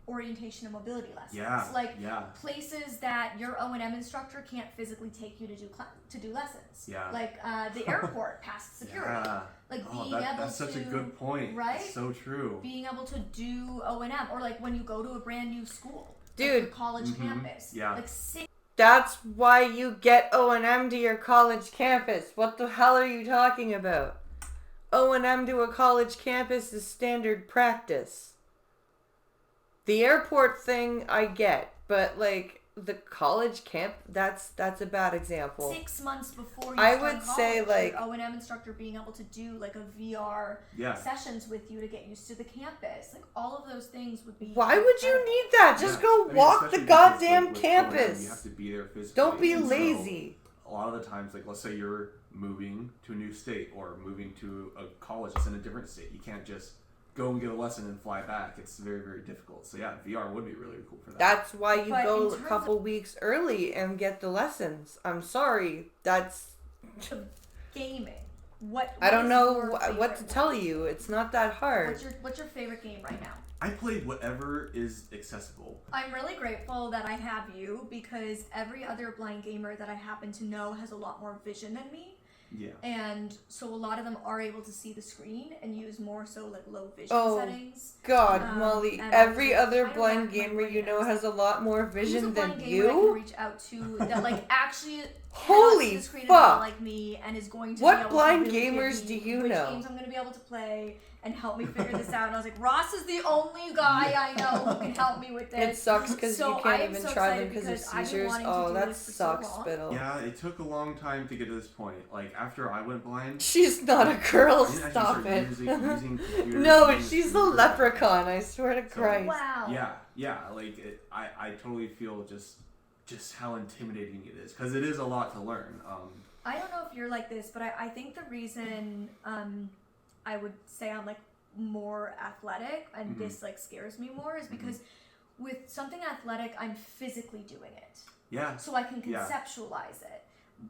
orientation and mobility lessons. Yeah. Like places that your O&M instructor can't physically take you to do lessons. Yeah. Like the airport past security. Yeah. Like being able that's such a good point. Right? It's so true. Being able to do O&M, or like when you go to a brand new school, dude, like college campus. Yeah. Like that's why you get O&M to your college campus. What the hell are you talking about? O&M to a college campus is standard practice. The airport thing I get, but like the college camp, that's a bad example. 6 months before you I start would college, say like your O&M instructor being able to do like a VR sessions with you to get used to the campus. Like all of those things would be. Why would you need that? Just go walk the goddamn campus. You have to be there physically. Don't be lazy. So, a lot of the times, like let's say you're moving to a new state or moving to a college that's in a different state, you can't just go and get a lesson and fly back. It's very, very difficult. So yeah, VR would be really cool for that. That's why you go a couple weeks early and get the lessons. I'm sorry. That's gaming. What I don't know what to tell you. It's not that hard. What's your favorite game right now? I played whatever is accessible. I'm really grateful that I have you because every other blind gamer that I happen to know has a lot more vision than me. Yeah. And so a lot of them are able to see the screen and use more so like low vision settings. God, Molly, every other blind gamer you know has a lot more vision than you. I can reach out to that like actually holy see the screen fuck like me and is going to what be able blind to really gamers do you which know? games I'm going to be able to play and help me figure this out. And I was like, Ross is the only guy I know who can help me with this. It sucks because you can't even try them because of seizures. Oh, that sucks, so Spittle. Yeah, it took a long time to get to this point. Like, after I went blind... She's not a girl, stop it. Using no, she's a leprechaun, I swear to Christ. Wow. Yeah, like, I totally feel just how intimidating it is. Because it is a lot to learn. I don't know if you're like this, but I think the reason... I would say I'm like more athletic and this like scares me more is because with something athletic I'm physically doing it. Yeah. So I can conceptualize it.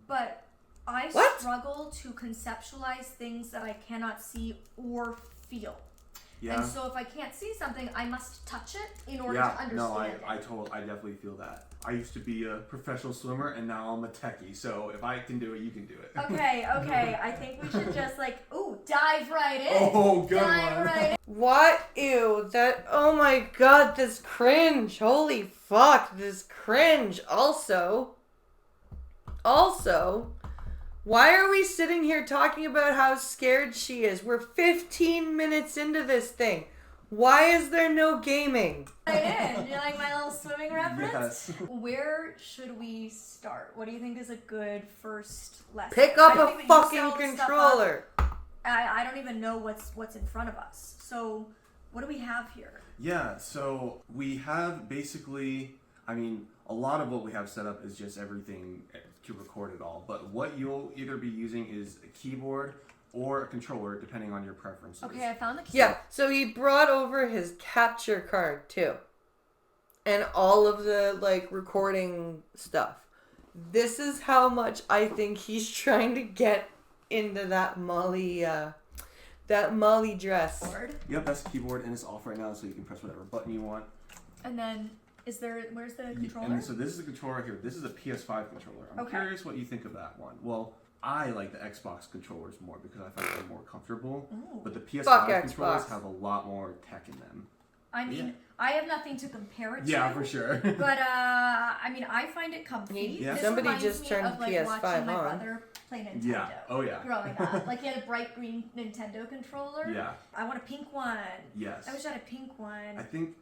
But I struggle to conceptualize things that I cannot see or feel. Yeah. And so if I can't see something, I must touch it in order to understand it. I definitely feel that. I used to be a professional swimmer and now I'm a techie. So if I can do it, you can do it. Okay. I think we should just like, dive right in. Oh, good dive one. Right in. What? Ew, that, oh my god, this cringe. Holy fuck, this cringe. Also, why are we sitting here talking about how scared she is? We're 15 minutes into this thing. Why is there no gaming? right in. You like my little swimming reference? Yes. Where should we start? What do you think is a good first lesson? Pick up I don't a even fucking use this stuff controller. up. I don't even know what's in front of us. So what do we have here? Yeah, so we have basically, I mean, a lot of what we have set up is just everything to record it all. But what you'll either be using is a keyboard or a controller, depending on your preferences. Okay, I found the key. Yeah, so he brought over his capture card too. And all of the like recording stuff. This is how much I think he's trying to get into that Molly dress. Yep, that's the keyboard and it's off right now, so you can press whatever button you want. And then where's the controller? And so this is the controller here. This is a PS5 controller. I'm curious what you think of that one. Well, I like the Xbox controllers more because I find them more comfortable. Ooh. But the PS5 Fuck controllers Xbox. have a lot more tech in them. I mean, I have nothing to compare it to. Yeah, for sure. But I mean, I find it comfy. Yeah. This Somebody reminds just me turned of, like, PS5 watching my on. brother play Nintendo. Yeah. Oh, yeah. Growing up, like he had a bright green Nintendo controller. Yeah. I want a pink one. Yes. I wish I had a pink one. I think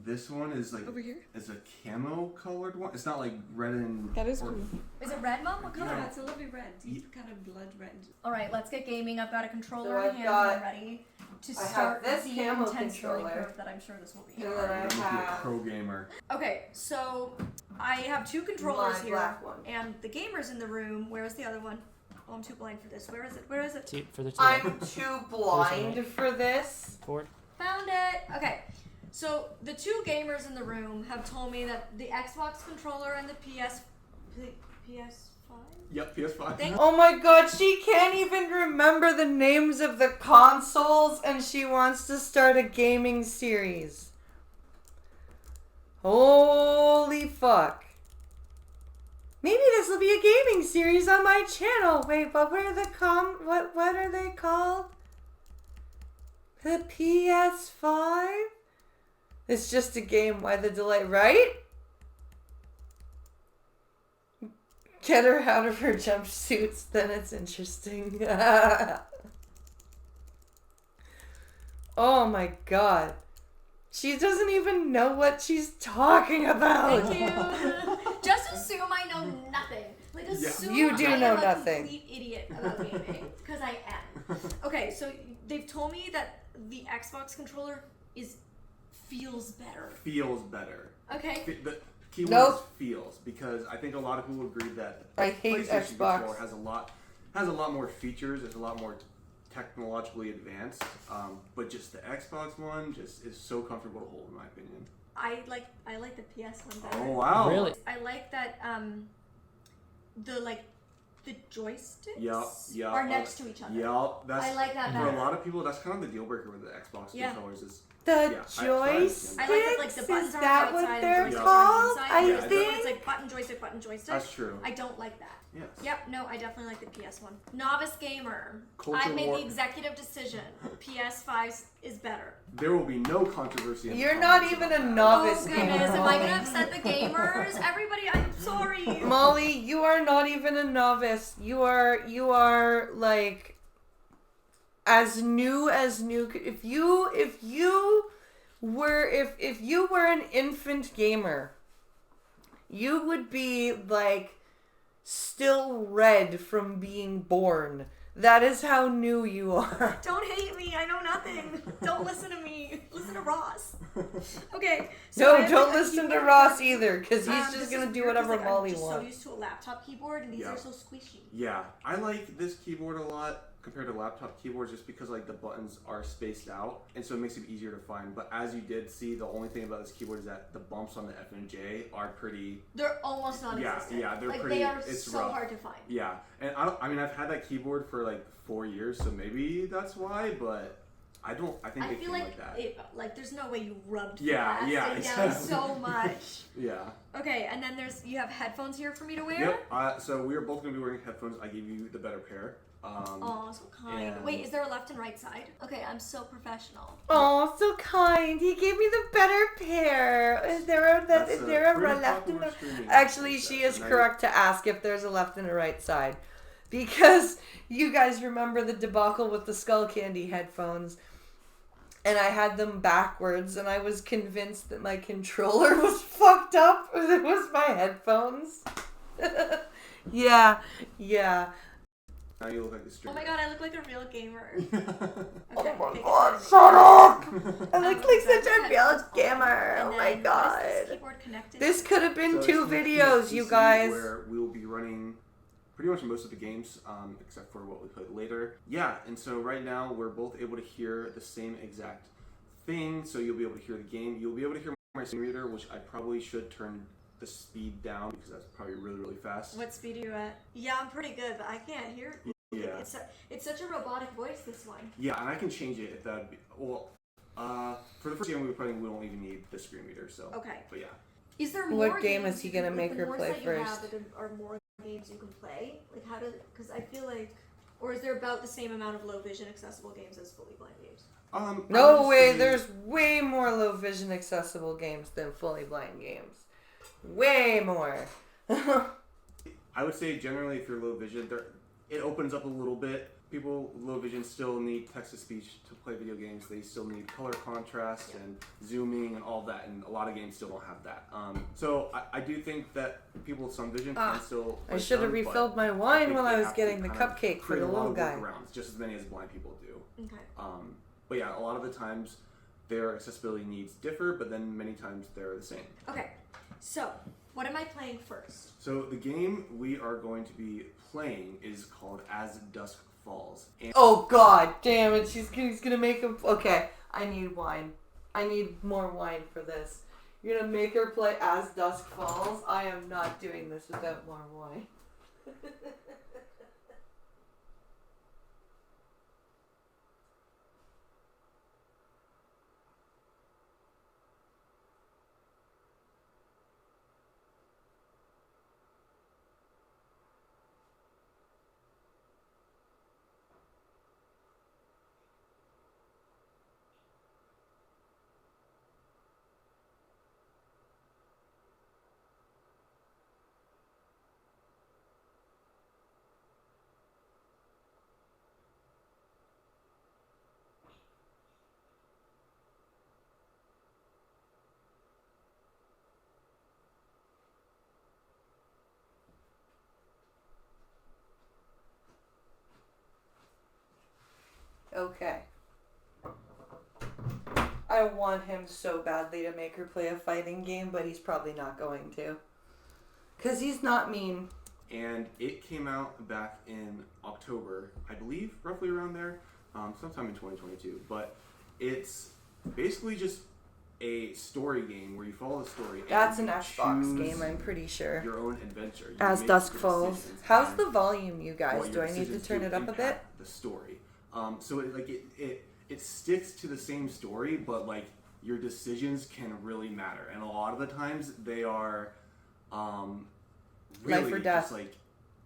this one is like Over here? It's a camo colored one. It's not like red and That is or- cool. Is it red, Mom? What color? Yeah, it's a lovely red. Deep kind of blood red. All right, let's get gaming. I've got a controller So in I've hand. got- I'm ready to I have start this the camo intense learning controller. curve that I'm sure this will be. And then I You'd be a have pro gamer. Okay, so I have two controllers my here, black one. and the gamer's in the room. Where's the other one? Oh, I'm too blind for this. Where is it? Where is it? Further to I'm too blind for this. forward. Found it. Okay. So the two gamers in the room have told me that the Xbox controller and the PS5. Yep, PS5. Thank- Oh my god, she can't even remember the names of the consoles and she wants to start a gaming series. Holy fuck. Maybe this will be a gaming series on my channel. Wait, what were the what are they called? The PS5? It's just a game, why the delay, right? Get her out of her jumpsuits, then it's interesting. Oh my god. She doesn't even know what she's talking about. Thank you. Just assume I know nothing. Like assume You do I know am nothing. a complete idiot about gaming because I am. Okay, so they've told me that the Xbox controller feels better. Feels better. Okay. The keyword Nope. is feels because I think a lot of people agree that I the hate PlayStation Xbox. controller has a lot more features. It's a lot more technologically advanced. But just the Xbox one just is so comfortable to hold, in my opinion. I like the PS one better. Oh wow! Really? I like that the joysticks Yep. are next to each other. Yep. That's I like that for better. a lot of people. That's kind of the deal breaker with the Xbox Yeah. controllers. Is The joysticks? I like that, like, the buttons Is are that on the what outside they're and the joysticks called? are on the inside. I Yeah, It's think. like button joystick. That's true. I don't like that. Yes. Yep, no, I definitely like the PS one. Novice gamer. Culture I made war. the executive decision. PS5 is better. There will be no controversy. in the You're not comments even about a that. novice. Oh goodness, am I gonna upset the gamers? Everybody, I'm sorry. Molly, you are not even a novice. You are like as new. If you were an infant gamer, you would be like still red from being born. That is how new you are. Don't hate me. I know nothing. Don't listen to me. Listen to Ross. Okay. So I No, have, don't like, a listen to keyboard. Ross either, because he's This just is gonna do weird 'cause, whatever like, Molly I'm just so wants. used to a laptop keyboard, and these Yeah. are so squishy. Yeah, I like this keyboard a lot compared to laptop keyboards just because like the buttons are spaced out and so it makes it easier to find. But as you did see, the only thing about this keyboard is that the bumps on the F and J are pretty. They're almost non-existent. Yeah, they're like pretty. they are It's so rough. hard to find. Yeah, and I mean I've had that keyboard for like 4 years, so maybe that's why. But I think I they feel came like that. like there's no way you rubbed the Yeah, plastic yeah, down exactly. so much. Yeah. Okay, and then you have headphones here for me to wear. Yep. So we are both gonna be wearing headphones. I gave you the better pair. Oh, so kind. and- Wait, is there a left and right side? Okay, I'm so professional. Oh, so kind. He gave me the better pair. Is there a That's is a there a pretty left and popular a... streaming Actually, set, she is and I- correct to ask if there's a left and a right side. Because you guys remember the debacle with the Skull Candy headphones. and I had them backwards, and I was convinced that my controller was fucked up. It was my headphones. Yeah. Now you look like a streamer. Oh my god, I look like a real gamer. Oh my god, shut up! I look like such a real gamer. Oh my god. This could have been So 2 it's the videos, you PC guys. Where we'll be running pretty much most of the games, except for what we played later. Yeah, and so right now we're both able to hear the same exact thing. So you'll be able to hear the game. You'll be able to hear my screen reader, which I probably should turn the speed down because that's probably really, really fast. What speed are you at? Yeah, I'm pretty good, but I can't hear it. Yeah. It's such a robotic voice, this one. Yeah, and I can change it if that would be... Well, for the first game we were playing, we don't even need the screen reader, so... Okay. But yeah. Is there more What game games is he gonna make her play first? Are more games you can play? Like, how do... Because I feel like... Or is there about the same amount of low vision accessible games as fully blind games? No way, there's way more low vision accessible games than fully blind games. Way more. I would say generally if you're low vision, it opens up a little bit. People with low vision still need text-to-speech to play video games. They still need color contrast and zooming and all that, and a lot of games still don't have that. So I do think that people with some vision can still play I should have some, refilled my I wine think while they I was have to getting the kind of cupcake for create the a lot little of guy. workarounds, just as many as blind people do. Okay. But yeah, a lot of the times their accessibility needs differ, but then many times they're the same. Okay, so what am I playing first? So the game we are going to be playing is called As Dusk Falls. And Oh god damn it, he's gonna make him... Okay, I need wine. I need more wine for this. You're gonna make her play As Dusk Falls? I am not doing this without more wine. Okay. I want him so badly to make her play a fighting game, but he's probably not going to. Because he's not mean. And it came out back in October, I believe, roughly around there, sometime in 2022. But it's basically just a story game where you follow the story. That's an Xbox game, I'm pretty sure. Your own adventure. You As make Dusk your Falls. decisions How's and the volume, you guys? what Do your I need to decisions turn do it up a bit? impact the story. So it sticks to the same story, but like your decisions can really matter, and a lot of the times they are really Life or death. just like,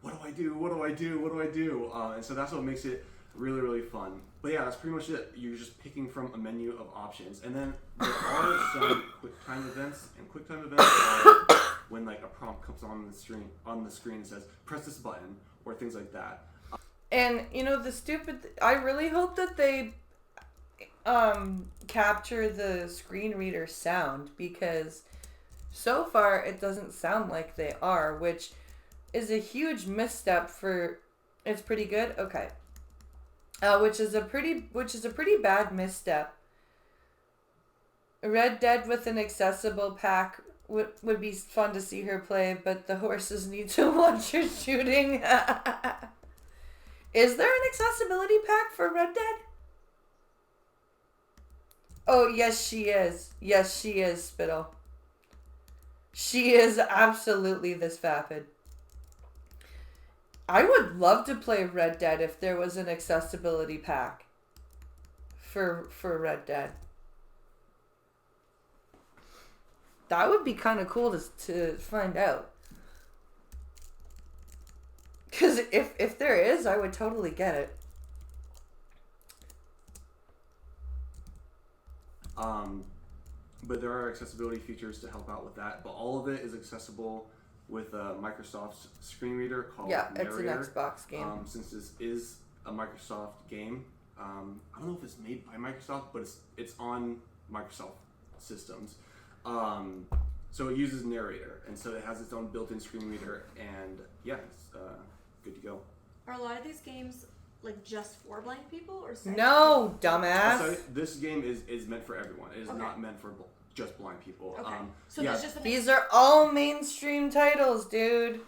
what do I do? What do I do? What do I do? And so that's what makes it really, really fun. But yeah, that's pretty much it. You're just picking from a menu of options, and then there are some quick time events, and quick time events are when like a prompt comes on the screen and says press this button or things like that. And, you know, I really hope that they capture the screen reader sound, because so far it doesn't sound like they are, which is a huge misstep for... It's pretty good? Okay. Which is a pretty bad misstep. Red Dead with an accessible pack would be fun to see her play, but the horses need to watch her shooting. Is there an accessibility pack for Red Dead? Oh, yes, she is. Yes, she is, Spittle. She is absolutely this vapid. I would love to play Red Dead if there was an accessibility pack for Red Dead. That would be kind of cool to find out. Because if there is, I would totally get it. But there are accessibility features to help out with that. But all of it is accessible with Microsoft's screen reader called It's an Narrator. Xbox game. Since this is a Microsoft game, I don't know if it's made by Microsoft, but it's on Microsoft systems. So it uses narrator, and so it has its own built-in screen reader, and yeah, it's good to go. Are a lot of these games like just for blind people or sight? No, dumbass. So this game is meant for everyone. It is not meant for just blind people. Okay. So yeah. there's just These are all mainstream titles, dude.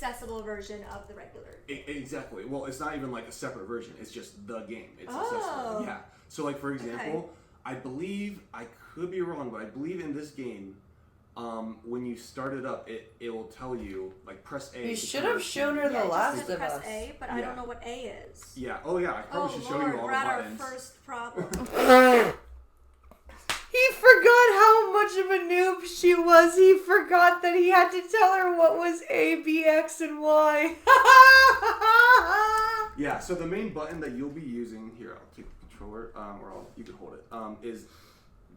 accessible version of the regular. Exactly. Well, it's not even like a separate version. It's just the game. It's accessible. Yeah. So like for example, I believe, I could be wrong, but I believe in this game, when you start it up, it will tell you like press A. You should have shown her The Last of Us. Press A, but I don't know what A is. Yeah. Oh yeah. I probably should show you all we're the at buttons. our first problem. He forgot how much of a noob she was. He forgot that he had to tell her what was A, B, X, and Y. Yeah, so the main button that you'll be using, here, I'll take the controller, you can hold it, is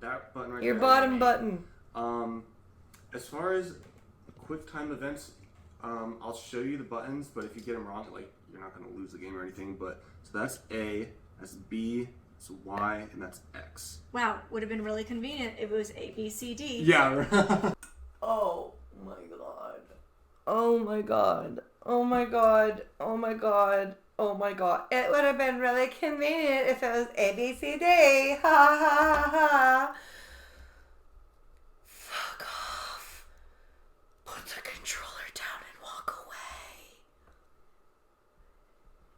that button right Your there. bottom button. As far as quick time events, I'll show you the buttons, but if you get them wrong, like, you're not going to lose the game or anything, but, so that's A, that's B, that's Y, and that's X. Wow, would have been really convenient if it was A, B, C, D. Yeah. Oh my god. Oh my god. Oh my god. Oh my god. Oh my god. It would have been really convenient if it was A, B, C, D. Ha ha ha ha. Fuck off. Put the controller down and walk away.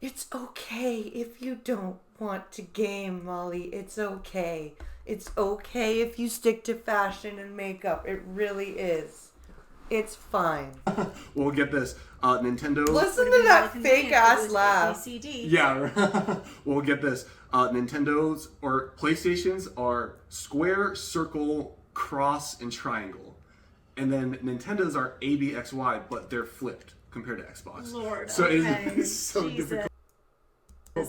It's okay if you don't want to game, Molly. It's okay. It's okay if you stick to fashion and makeup. It really is. It's fine. We'll get this. Nintendo. Listen to that fake ass laugh. Yeah. We'll get this. Nintendo's or PlayStations are square, circle, cross, and triangle. And then Nintendo's are A, B, X, Y, but they're flipped compared to Xbox. Lord, so okay. it's so difficult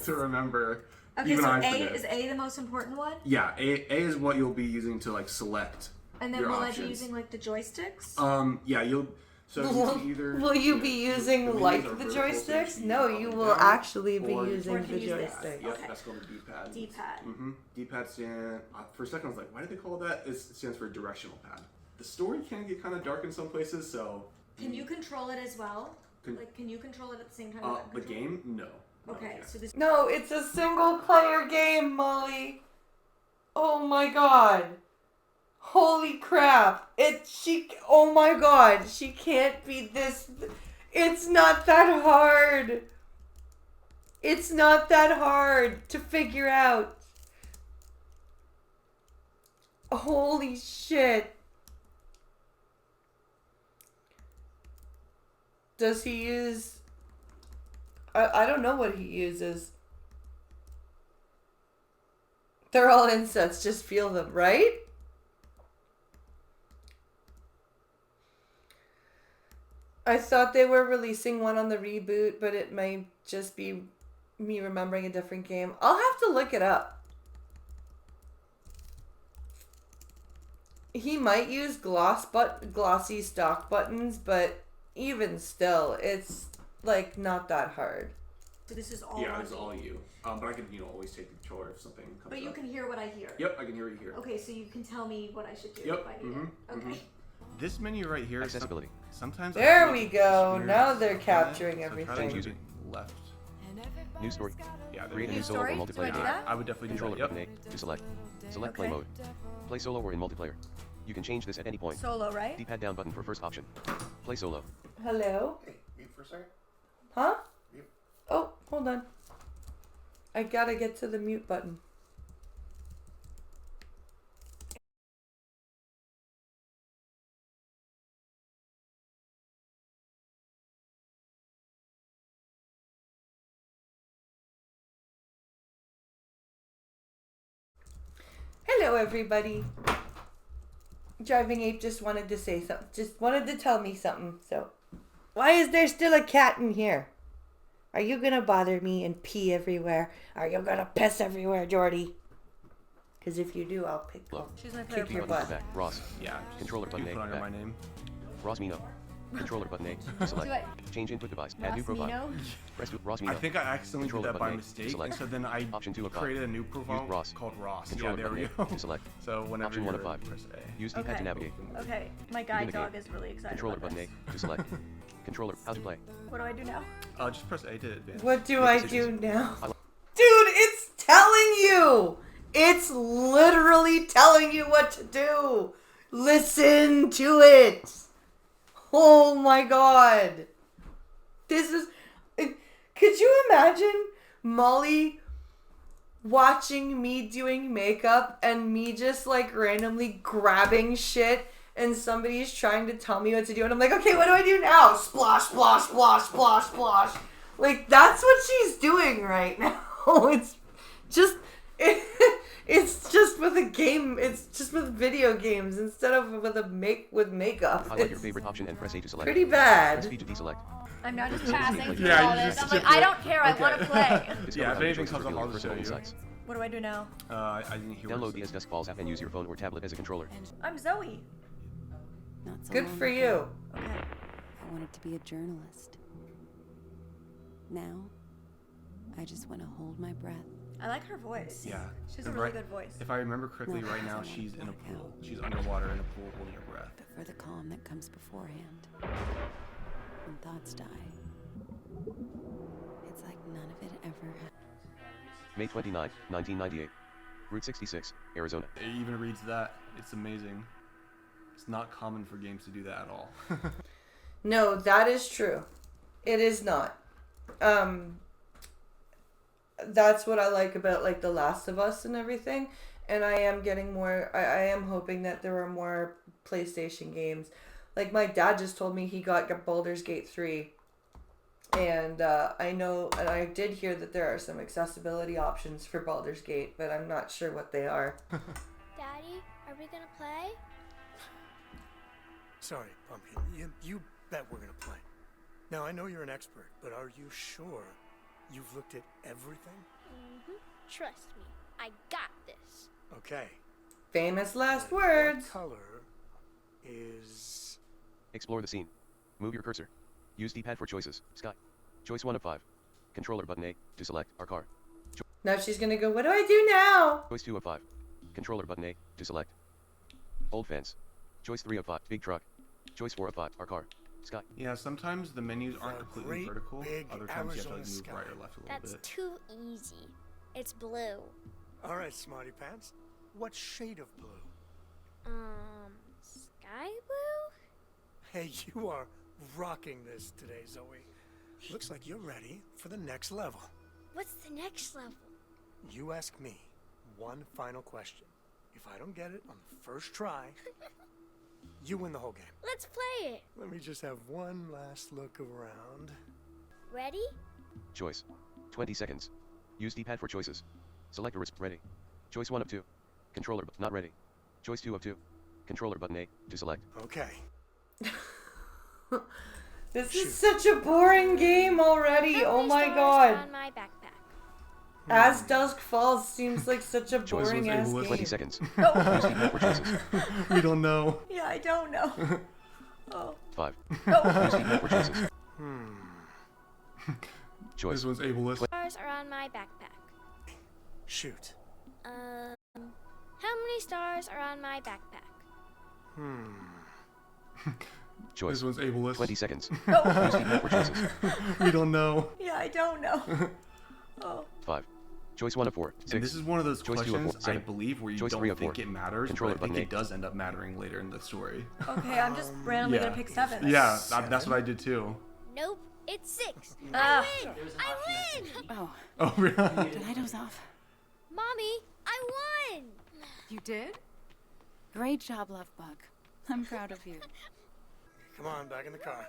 to remember. Okay, Even so I A forget. is A the most important one? Yeah, A is what you'll be using to like select. And then your will options. I be using like the joysticks? Yeah, you'll. So you can either. Will you be using the like menus are the vertical, so joysticks? can No, go you up will and down, actually be or you using can the use this. joystick. Yep, Okay. that's called a D-pad. D-pad. D-pad stand. For a second, I was like, why do they call that? It stands for directional pad. The story can get kind of dark in some places, so. Can you control it as well? Can you control it at the same time? as The that control? game? No. Okay, so this. No, it's a single player game, Molly. Oh my god. Holy crap. Oh my god. She can't be this. It's not that hard. It's not that hard to figure out. Holy shit. Does he use... I don't know what he uses. They're all incense. Just feel them, right? I thought they were releasing one on the reboot, but it may just be me remembering a different game. I'll have to look it up. He might use glossy stock buttons, but even still, it's like not that hard. So this is all. Yeah, it's all you. But I can, always take the controller if something comes up. But you can hear what I hear. Yep, I can hear what you hear. Okay, so you can tell me what I should do Yep. if I need it. Okay. This menu right here. Accessibility. Sometimes. There we go. Now they're capturing Change everything. using left. New story. Yeah. Create a new New solo or story? Do I multiplayer do game. that? I would definitely do Controller that. button A to select. Select play Okay. mode. Play solo or in multiplayer. You can change this at any point. Solo, right? D-pad down button for first option. Play solo. Hello? Hey, mute for a second. Huh? Mute. Oh, hold on. I gotta get to the mute button. Hello, everybody. Driving Ape just wanted to say something. Just wanted to tell me something. So, why is there still a cat in here? Are you gonna bother me and pee everywhere? Are you gonna piss everywhere, Jordy? Because if you do, I'll She's my player kick your Button butt. for back. Ross. Yeah. Controller button You A put for under back. my name. Ross Mino. Controller button A to select. Do it. Change input device. Add new profile. Press Ross I Mino. think I accidentally did Controller that by button A to mistake, select. and so then I Option 2 of 5. created a new profile Use Ross. called Ross. Controller Yeah, there we button go. A to select. So whenever Option 1 of 5. press A. Use D-pad to navigate. Okay, my guide Begin the dog game. is really excited Controller about button this. A to select. Controller. How to play. What do I do now? Just press A to advance. What do Make I decisions. do now? Dude, it's telling you! It's literally telling you what to do! Listen to it! Oh my god! This is... Could you imagine Molly watching me doing makeup and me just like randomly grabbing shit and somebody's trying to tell me what to do and I'm like, okay, what do I do now? Splosh, splosh, splosh, splosh, splosh. Like, that's what she's doing right now. It's just... It's just with a game. It's just with video games instead of with makeup. Highlight your favorite option and press A to select. Pretty bad. Press B to deselect. I'm now just passing through Yeah, all you this. just I'm like, skip I it. don't care. I Okay. want to play. Yeah, if anything choices comes for up, your I'll just show personal you. insights. What do I do now? I didn't hear what Download it the said. SDS Balls app and use your phone or tablet as a controller. I'm Zoe. Not so Good long for ago, you. Okay. I wanted to be a journalist. Now, I just want to hold my breath. I like her voice. Yeah. She has a And really right- good voice. If I remember correctly, No, right now I she's in a black pool. out. She's underwater in a pool holding her breath. But for the calm that comes beforehand, when thoughts die, it's like none of it ever happened. May 29, 1998. Route 66, Arizona. It even reads that. It's amazing. It's not common for games to do that at all. No, that is true. It is not. That's what I like about like The Last of Us and everything. And I am getting more. I am hoping that there are more PlayStation games. Like my dad just told me he got Baldur's Gate 3. And I know, and I did hear that there are some accessibility options for Baldur's Gate, but I'm not sure what they are. Daddy, are we gonna play? Sorry, Pumpkin. You bet we're gonna play. Now, I know you're an expert, but are you sure you've looked at everything? Mm-hmm. Trust me, I got this. Okay. Famous last What words. color is... Explore the scene. Move your cursor. Use D-pad for choices. Sky. Choice 1 of 5. Controller button A to select our car. Now she's gonna go, what do I do now? Choice 2 of 5. Controller button A to select. Old fence. Choice 3 of 5. Big truck. Choice 4 of 5. Our car. Sky. Yeah, sometimes the menus aren't completely great vertical. big Other times you have to like, Arizona move sky. right or left a little That's bit. too easy. It's blue. All right, Smarty Pants. What shade of blue? Sky blue? Hey, you are rocking this today, Zoe. Looks like you're ready for the next level. What's the next level? You ask me one final question. If I don't get it on the first try, you win the whole game. Let's play it. Let me just have one last look around. Ready? Choice. 20 seconds. Use D-pad for choices. Select a ready. Choice 1 of 2. Controller not ready. Choice 2 of 2. Controller button A to select. Okay. This is such a boring game already. Oh my god. On my backpack. As Dusk Falls seems like such a Choice boring ass 20 game. seconds. No. Use D-pad for choices. We don't know. Yeah, I don't know. Oh. 5. No. Use D-pad for choices. Choice. This one's ableist. Stars are on my backpack. Shoot. How many stars are on my backpack? Choice. This one's ableist. 20 seconds. No. Use D-pad for choices. We don't know. Yeah, I don't know. Oh. 5. Choice 1 of 4. 6. And this is one of those Choice 2 of 4. questions, I 7. believe, where you Choice don't 3 of think 4. it matters, Controller but I think button it does end up mattering later in the story. Okay, I'm just randomly gonna pick 7. Yeah, that's what I did too. Nope, it's 6. Ah. I win! I win! Oh, Oh, really? did I doze off? Mommy, I won! You did? Great job, Love Bug. I'm proud of you. Come on, back in the car.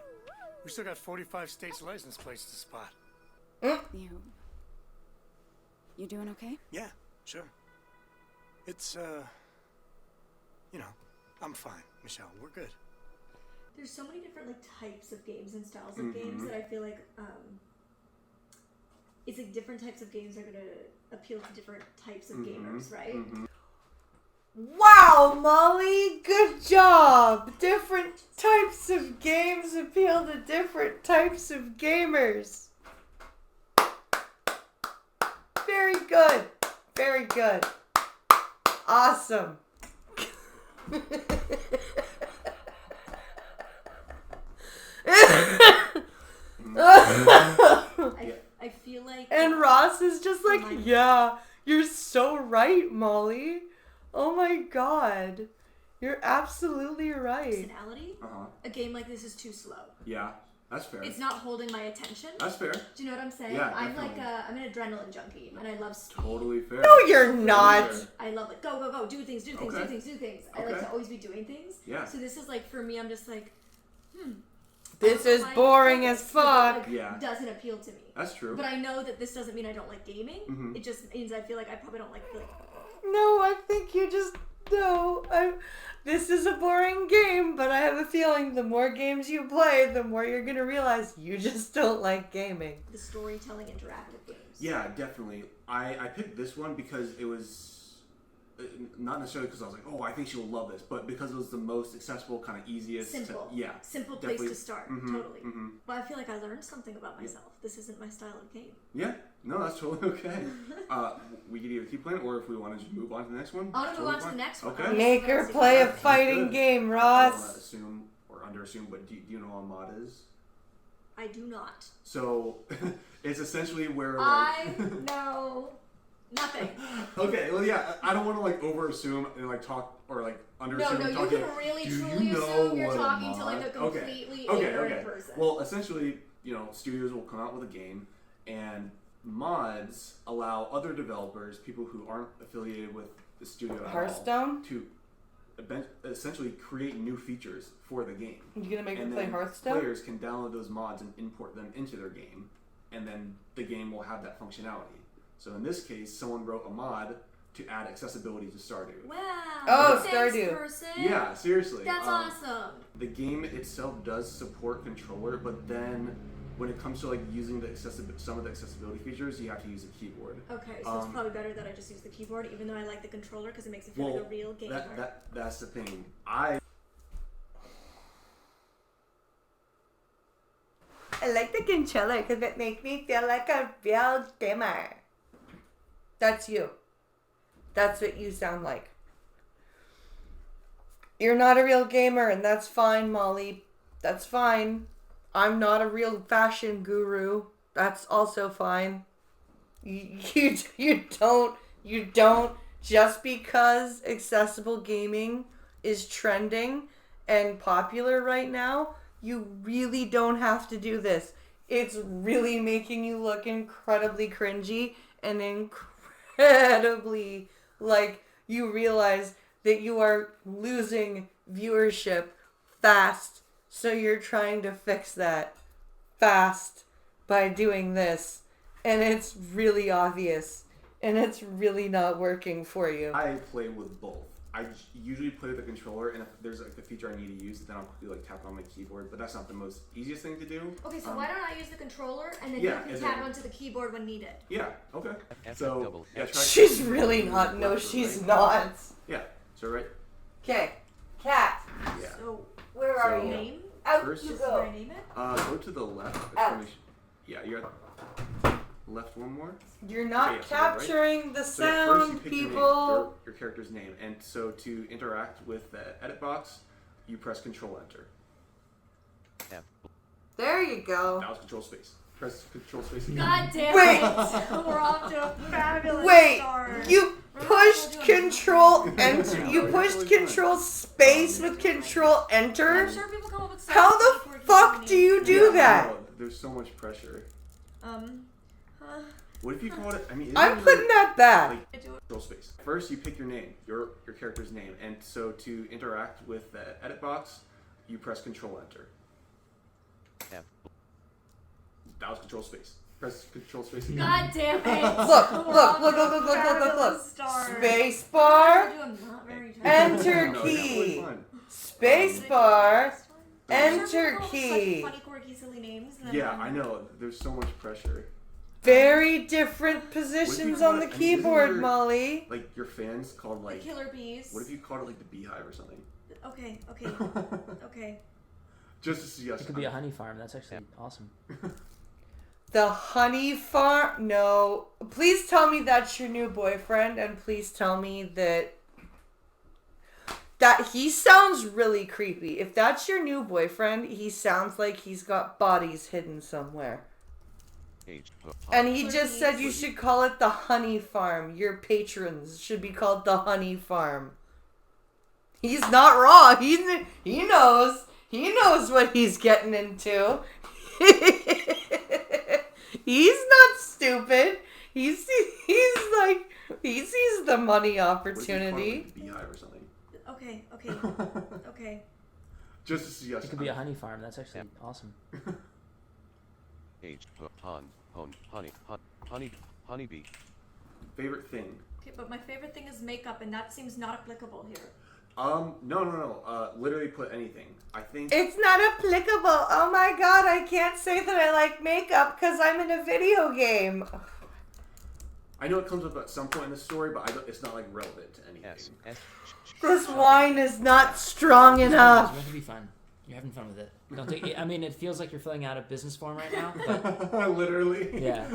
We still got 45 states license plates to spot. You doing okay? Yeah, sure. It's, you know, I'm fine, Michelle. We're good. There's so many different like types of games and styles of games that I feel like it's like different types of games are gonna appeal to different types of gamers, right? Wow, Molly, good job. job. Different types of games appeal to different types of gamers. Very good. Very good. Awesome. I feel like... And Ross is just like, yeah, you're so right, Molly. Oh my god. You're absolutely right. Personality? A game like this is too slow. Yeah, that's fair. It's not holding my attention. That's fair. Do you know what I'm saying? Yeah, I'm definitely. I'm an adrenaline junkie, and I love speed. Totally fair. No, you're not. I love like go, go, go, do things, do things, Okay. do things, do things. I like Okay. to always be doing things. Yeah. So this is like, for me, I'm just like, This is boring as fuck. Like, Yeah. doesn't appeal to me. That's true. But I know that this doesn't mean I don't like gaming. Mhm. It just means I feel like I probably don't like No, I think you just no. This is a boring game, but I have a feeling the more games you play, the more you're gonna realize you just don't like gaming. the storytelling interactive games. Yeah, definitely. I picked this one because it was not necessarily because I was like, oh, I think she will love this, but because it was the most accessible, kind of easiest. Simple. Simple place definitely. to start. Mhm, Totally. mhm. But I feel like I learned something about myself. This isn't my style of game. Yeah, no, that's totally okay. We could either keep playing, or if we want to just move on to the next one. I want to move totally on to the fine. next one. Okay. Make her play a fighting Good. game, I don't want to Ross. assume or underassume, but do you know what a mod is? I do not. So it's essentially where I know nothing. Okay, well, yeah, I don't want to like over assume and like talk or like under assume. No, you can really truly assume you're talking to like a completely ignorant person. Well, essentially, studios will come out with a game, and mods allow other developers, people who aren't affiliated with the studio at Hearthstone? all, to essentially create new features for the game. You gonna make her And play then Hearthstone? Players can download those mods and import them into their game, and then the game will have that functionality. So in this case, someone wrote a mod to add accessibility to Stardew. Wow. Oh, thanks, Stardew. person. Yeah, seriously. That's awesome. The game itself does support controller, but then when it comes to like using some of the accessibility features, you have to use a keyboard. Okay, so it's probably better that I just use the keyboard, even though I like the controller because it makes me feel like a real gamer. That's the thing. I like the controller because it makes me feel like a real gamer. That's you. That's what you sound like. You're not a real gamer, and that's fine, Molly. That's fine. I'm not a real fashion guru. That's also fine. You don't just because accessible gaming is trending and popular right now, you really don't have to do this. It's really making you look incredibly cringy and incredibly like you realize that you are losing viewership fast. So you're trying to fix that fast by doing this. And it's really obvious. And it's really not working for you. I play with both. I usually play with the controller, and if there's like a feature I need to use, then I'll quickly like tap on my keyboard. But that's not the most easiest thing to do. Okay, so why don't I use the controller and then yeah, you can tap onto the keyboard when needed? Yeah. Okay. So yeah, try. She's really not. No, she's not. Yeah. So right. Okay. Cat. Yeah. So where are you? Name? Out First, you Where go. I name it? Go to the left. Out. Yeah, you're at left one more. You're not Okay, yeah, so capturing the So yeah, first you sound, pick people. your character's name, and so to interact with the edit box, you press Control Enter. There you go. That was Control Space. Press Control Space again. God damn Wait. it! We're off to a fabulous Wait, start. you pushed Control Enter. You pushed Control Space with Control Enter. I'm sure people come up with How the fuck do you do that? No, there's so much pressure. Huh? What if you called it? I mean, I'm isn't it putting that back. like Control Space. First, you pick your name, your character's name, and so to interact with the edit box, you press Control Enter. That was Control Space. Press Control Space again. God damn it! Look. Space bar. I'm not very Enter No, key. fine. Space bar. Enter Sure, people come up with key. such funny, quirky, silly names. And Yeah, then- I know. There's so much pressure. Very different positions on the call it- I mean, isn't keyboard, there, Molly. Like your fans called The like. killer bees. What if you called it like the Beehive or something? Okay. Okay. Just to see us. It could be a honey farm. That's actually awesome. The honey farm? No. Please tell me that's your new boyfriend, and please tell me that he sounds really creepy. If that's your new boyfriend, he sounds like he's got bodies hidden somewhere. And he just said you should call it the honey farm. Your patrons should be called the honey farm. He's not wrong. He knows. He knows what he's getting into. He's not stupid. He sees the money opportunity. Like a beehive or something. Okay. Just to see us. It could be a honey farm. That's actually awesome. Honeybee. Favorite thing. Okay, but my favorite thing is makeup, and that seems not applicable here. No. Literally put anything. I think It's not applicable. Oh my god, I can't say that I like makeup because I'm in a video game. I know it comes up at some point in the story, but it's not like relevant to anything. This wine is not strong enough. It's meant to be fun. You're having fun with it. Don't take it. I mean, it feels like you're filling out a business form right now. But literally. Yeah.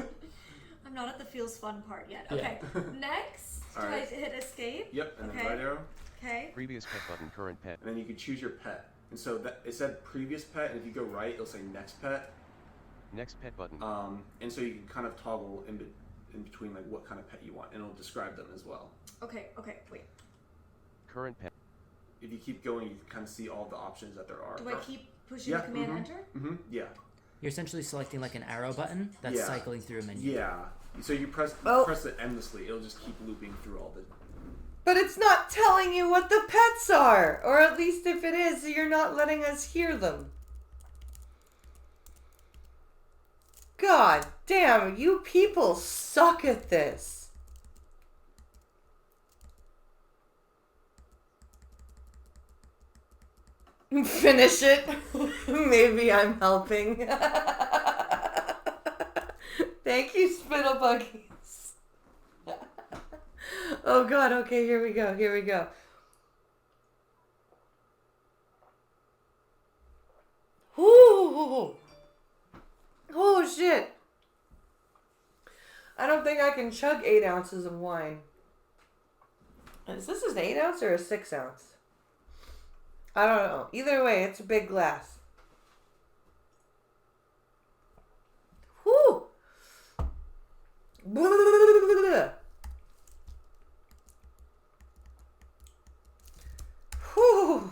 I'm not at the feels fun part yet. Okay. Next, All right. do I hit escape? Yep, and okay. then right arrow. Okay. Previous pet button, current pet. And then you can choose your pet. And so it said previous pet, and if you go right, it'll say next pet. Next pet button. And so you can kind of toggle in between like what kind of pet you want, and it'll describe them as well. Okay, wait. Current pet. If you keep going, you can kind of see all the options that there are. Do I keep pushing the command enter? Mm-hmm. Yeah. You're essentially selecting like an arrow button that's cycling through a menu. Yeah. So you press it endlessly. It'll just keep looping through all the. But it's not telling you what the pets are. Or at least if it is, you're not letting us hear them. God damn, you people suck at this. Finish it. Maybe I'm helping. Thank you, Spittlebuggies. Oh god, okay, here we go. Ooh. Oh shit. I don't think I can chug 8 ounces of wine. Is this an 8 ounce or a 6 ounce? I don't know. Either way, it's a big glass. Whew. Whew.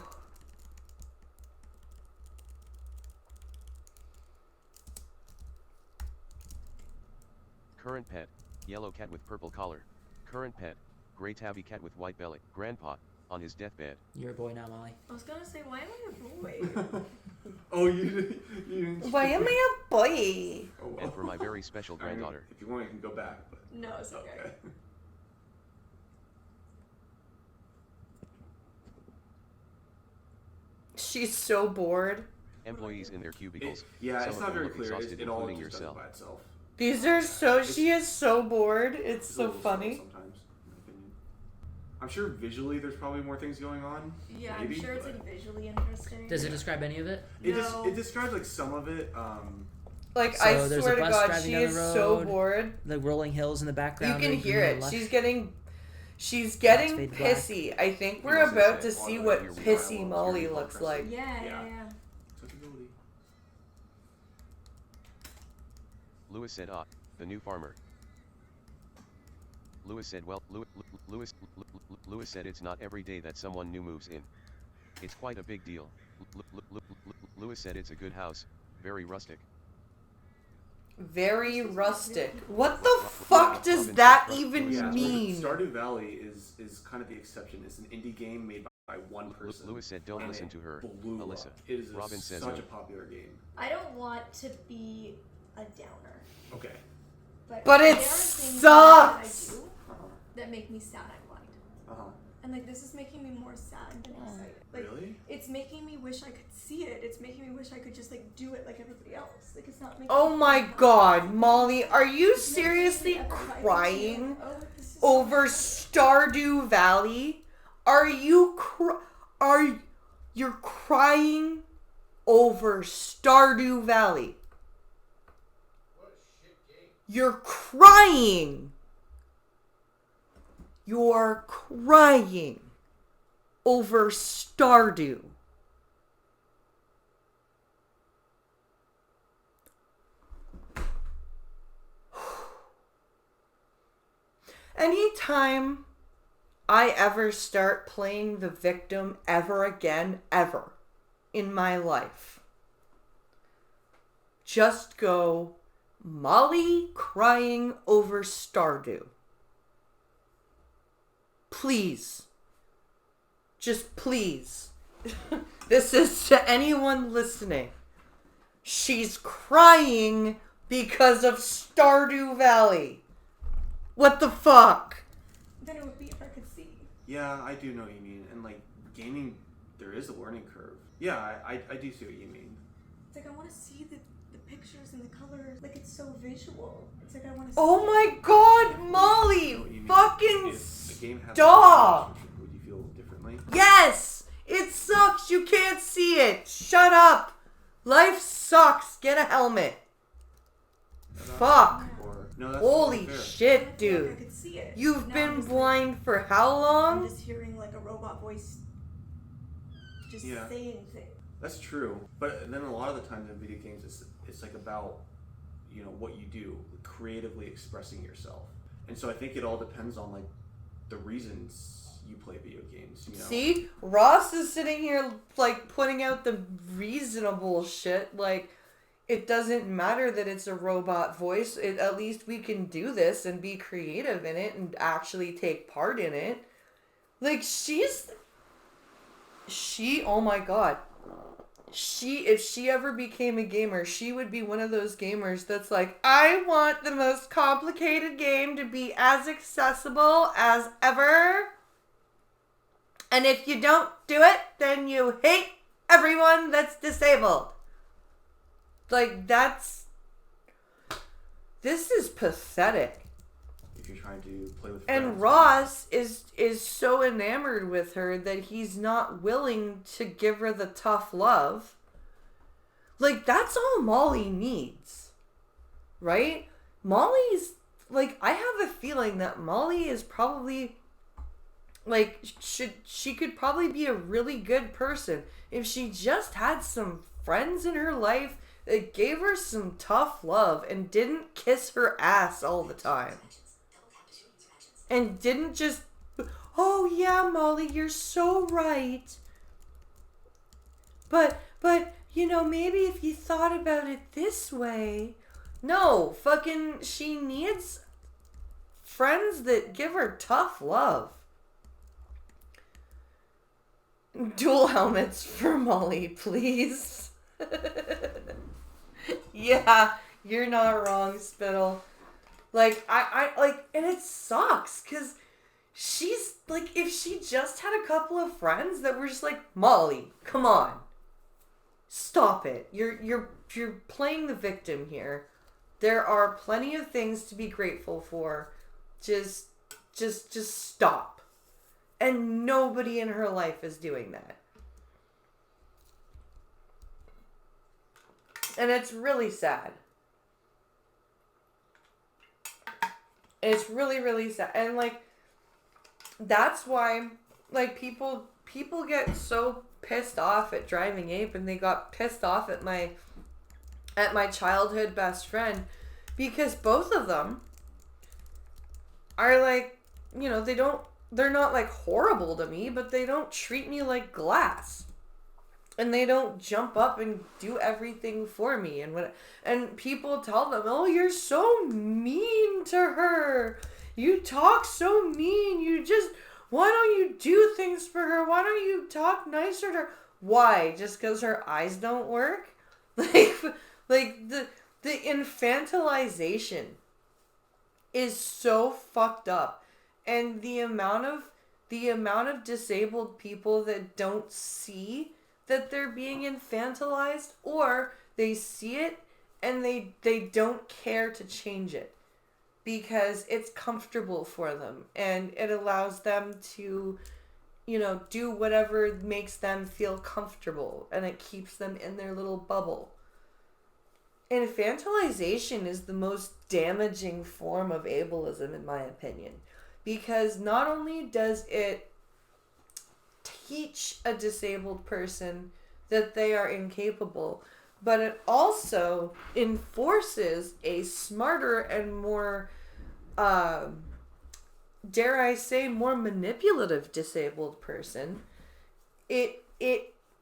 Current pet, yellow cat with purple collar. Current pet, gray tabby cat with white belly. Grandpa, on his deathbed. You're a boy now, Molly. I was gonna say, why am I a boy? Oh, you didn't. Why am I a boy? Oh, well. And for my very special granddaughter. If you want, you can go back. But... No, it's okay. She's so bored. Employees in their cubicles. It's not very clear. Exhausted, It all including just does yourself. it by itself. These are so. She is so bored. It's so funny. Sometimes, in my opinion. I'm sure visually there's probably more things going on. Yeah, maybe, I'm sure it's like visually interesting. Does it describe any of it? It describes like some of it. Like So I there's swear a to bus God, driving she down the is so road, bored. The rolling hills in the You background. can are hear green it. and lush. She's getting fade black. pissy. I think we're about to see what pissy Molly looks like. Yeah. Lewis said, the new farmer. Lewis said, well, Lewis said it's not every day that someone new moves in. It's quite a big deal. Lewis said it's a good house, very rustic. Very rustic. What the fuck does that even mean? Stardew Valley is kind of the exception. It's an indie game made by one person. Lewis said, don't listen to her, Alyssa. It is Robin says, such a popular game. I don't want to be a downer. Okay. But there it are things sucks. that I do that make me sad I'm blind. And like this is making me more sad than excited. Like, really? It's making me wish I could see it. It's making me wish I could just like do it like everybody else. Like it's not making Oh me my feel God, Molly, are you seriously crying over Stardew Valley? Are you You're crying over Stardew Valley. You're crying. You're crying over Stardew. Anytime I ever start playing the victim ever again, ever, in my life, just go, Molly crying over Stardew. Please. Just please. This is to anyone listening. She's crying because of Stardew Valley. What the fuck? Then it would be if I could see. Yeah, I do know what you mean. And like gaming, there is a learning curve. Yeah, I do see what you mean. It's like I want to see the pictures and the colors. Like it's so visual. It's like I want to. Oh my God, Molly! Fucking If the game has stop! would you feel differently? Yes! It sucks. You can't see it. Shut up. Life sucks. Get a helmet. Fuck. No, that's holy fair. shit, I feel dude. like I could see it. You've Now been I'm just blind like, for how long? I'm just hearing like a robot voice just Yeah. saying things. That's true. But then a lot of the times in video games, it's like about, you know, what you do, creatively expressing yourself. And so I think it all depends on like the reasons you play video games. You know? See? Ross is sitting here like putting out the reasonable shit. Like, it doesn't matter that it's a robot voice. At least we can do this and be creative in it and actually take part in it. Like, oh my God. If she ever became a gamer, she would be one of those gamers that's like, I want the most complicated game to be as accessible as ever. And if you don't do it, then you hate everyone that's disabled. Like, this is pathetic. If you're trying to play with friends. And Ross is so enamored with her that he's not willing to give her the tough love. Like, that's all Molly needs. Right? Molly's, like, I have a feeling that Molly is probably, like, she could probably be a really good person if she just had some friends in her life that gave her some tough love and didn't kiss her ass all the time. And didn't just, oh yeah, Molly, you're so right. But, you know, maybe if you thought about it this way. No, fucking, she needs friends that give her tough love. Dual helmets for Molly, please. Yeah, you're not wrong, Spittle. Like, I like, and it sucks, because she's, like, if she just had a couple of friends that were just like, Molly, come on. Stop it. You're playing the victim here. There are plenty of things to be grateful for. Just stop. And nobody in her life is doing that. And it's really sad. It's really, really sad. And, like, that's why, like, people get so pissed off at Driving Ape, and they got pissed off at my childhood best friend, because both of them are, like, you know, they're not, like, horrible to me, but they don't treat me like glass. And they don't jump up and do everything for me. And people tell them, oh, you're so mean to her. You talk so mean. Why don't you do things for her? Why don't you talk nicer to her? Why? Just because her eyes don't work? Like the infantilization is so fucked up. And the amount of disabled people that don't see that they're being infantilized, or they see it and they don't care to change it because it's comfortable for them and it allows them to, do whatever makes them feel comfortable, and it keeps them in their little bubble. Infantilization is the most damaging form of ableism, in my opinion, because not only does it teach a disabled person that they are incapable, but it also enforces a smarter and more, dare I say, more manipulative disabled person. It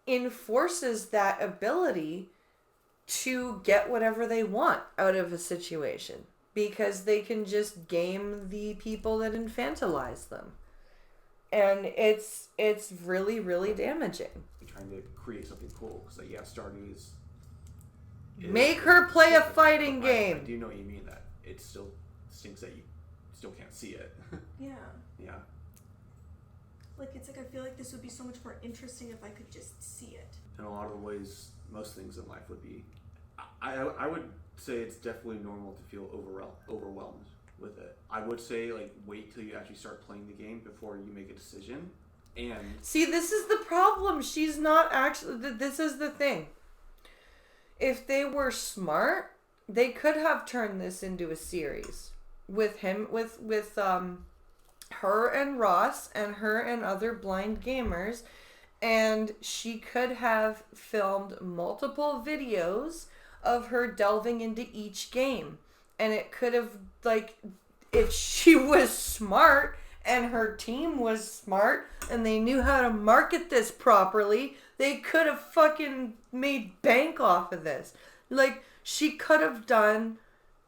enforces that ability to get whatever they want out of a situation, because they can just game the people that infantilize them. And it's really, really damaging. You're trying to create something cool. Because, like, yeah, Stardew is Make her play a fighting game. I do know what you mean, that it still stinks that you still can't see it. Yeah. Yeah. Like, it's like I feel like this would be so much more interesting if I could just see it. In a lot of the ways, most things in life would be. I would say it's definitely normal to feel overwhelmed with it. I would say, like, wait till you actually start playing the game before you make a decision. And see, this is the problem. She's not actually. This is the thing. If they were smart, they could have turned this into a series with her and Ross and her and other blind gamers, and she could have filmed multiple videos of her delving into each game. And it could have, like, if she was smart and her team was smart and they knew how to market this properly, they could have fucking made bank off of this. Like, she could have done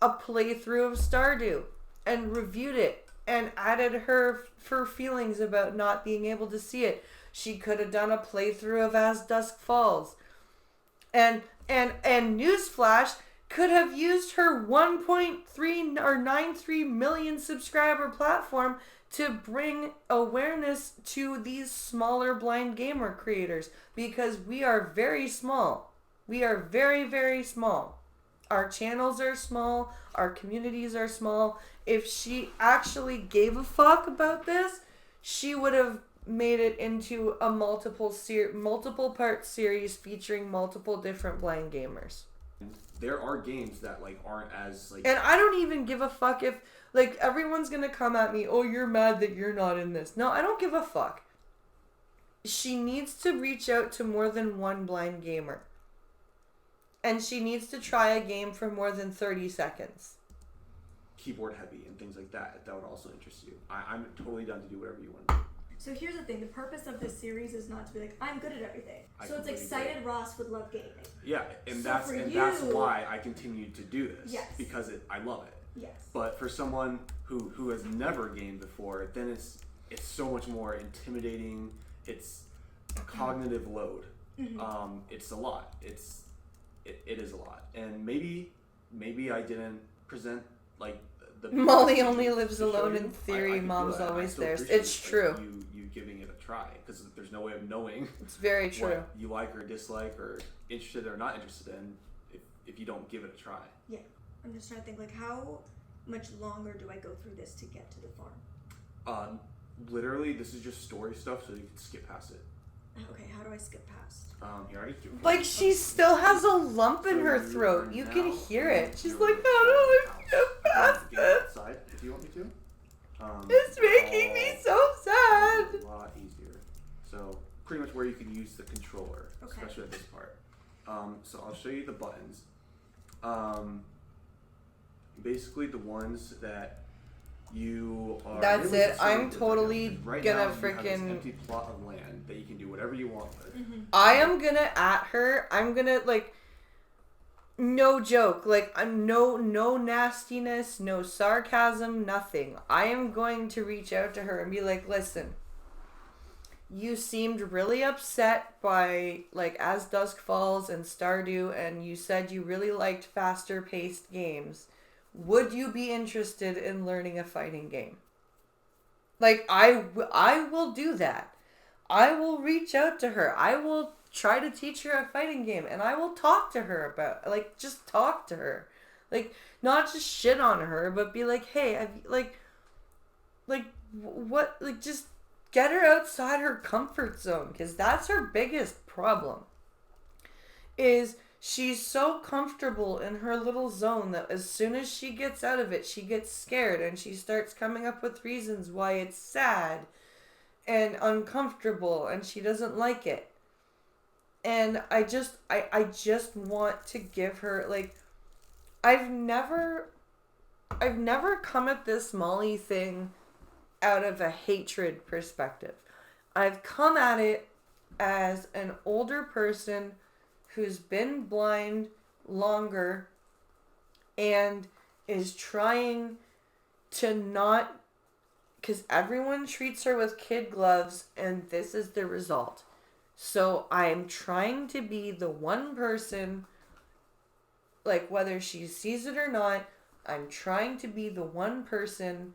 a playthrough of Stardew and reviewed it and added her feelings about not being able to see it. She could have done a playthrough of As Dusk Falls. And newsflash, could have used her 1.3 or 93 million subscriber platform to bring awareness to these smaller blind gamer creators, because we are very small. We are very, very small. Our channels are small. Our communities are small. If she actually gave a fuck about this, she would have made it into a multiple part series featuring multiple different blind gamers. there are games that, like, aren't as, like... And I don't even give a fuck if, like, everyone's gonna come at me, oh, you're mad that you're not in this. No, I don't give a fuck. She needs to reach out to more than one blind gamer. And she needs to try a game for more than 30 seconds. Keyboard heavy and things like that. That would also interest you. I'm totally down to do whatever you want to do. So here's the thing. The purpose of this series is not to be like, I'm good at everything. So it's completely excited agree. Ross would love gaming. Yeah, and So that's for that's you- why I continue to do this. Yes. Because I love it. Yes. But for someone who has never gamed before, then it's so much more intimidating. It's a cognitive load. Mhm. It's a lot. It is a lot. And maybe I didn't present, like, the Molly only lives to show alone you. in theory. I Mom's feel that. I always still there. appreciate It's true. You giving it a try, because there's no way of knowing. It's very true. What you like or dislike or interested or not interested in if you don't give it a try. Yeah. I'm just trying to think, like, how much longer do I go through this to get to the farm? Literally, this is just story stuff, so you can skip past it. Okay, how do I skip past? Here, I just do it. Like, she still has a lump in her throat. You can hear it. She's like, how do I get past it? Outside, if you want me to. It's making me so sad. A lot easier. So pretty much where you can use the controller, Okay. especially at this part. So I'll show you the buttons. Basically the ones that you are. That's really it. concerned I'm with totally right now. Right gonna now, you have this freaking- empty plot of land that you can do whatever you want with. I am gonna at her. I'm gonna, like, no joke, like, no nastiness, no sarcasm, nothing. I am going to reach out to her and be like, listen, you seemed really upset by, like, As Dusk Falls and Stardew, and you said you really liked faster paced games. Would you be interested in learning a fighting game? Like, I will do that. I will reach out to her. I will try to teach her a fighting game, and I will talk to her about, like, just talk to her. Like, not just shit on her, but be like, hey, what, like, just get her outside her comfort zone, because that's her biggest problem. Is she's so comfortable in her little zone that as soon as she gets out of it, she gets scared and she starts coming up with reasons why it's sad and uncomfortable and she doesn't like it. And I just want to give her, like, I've never come at this Molly thing out of a hatred perspective. I've come at it as an older person who's been blind longer and is trying to not, because everyone treats her with kid gloves and this is the result. So I'm trying to be the one person, like whether she sees it or not, I'm trying to be the one person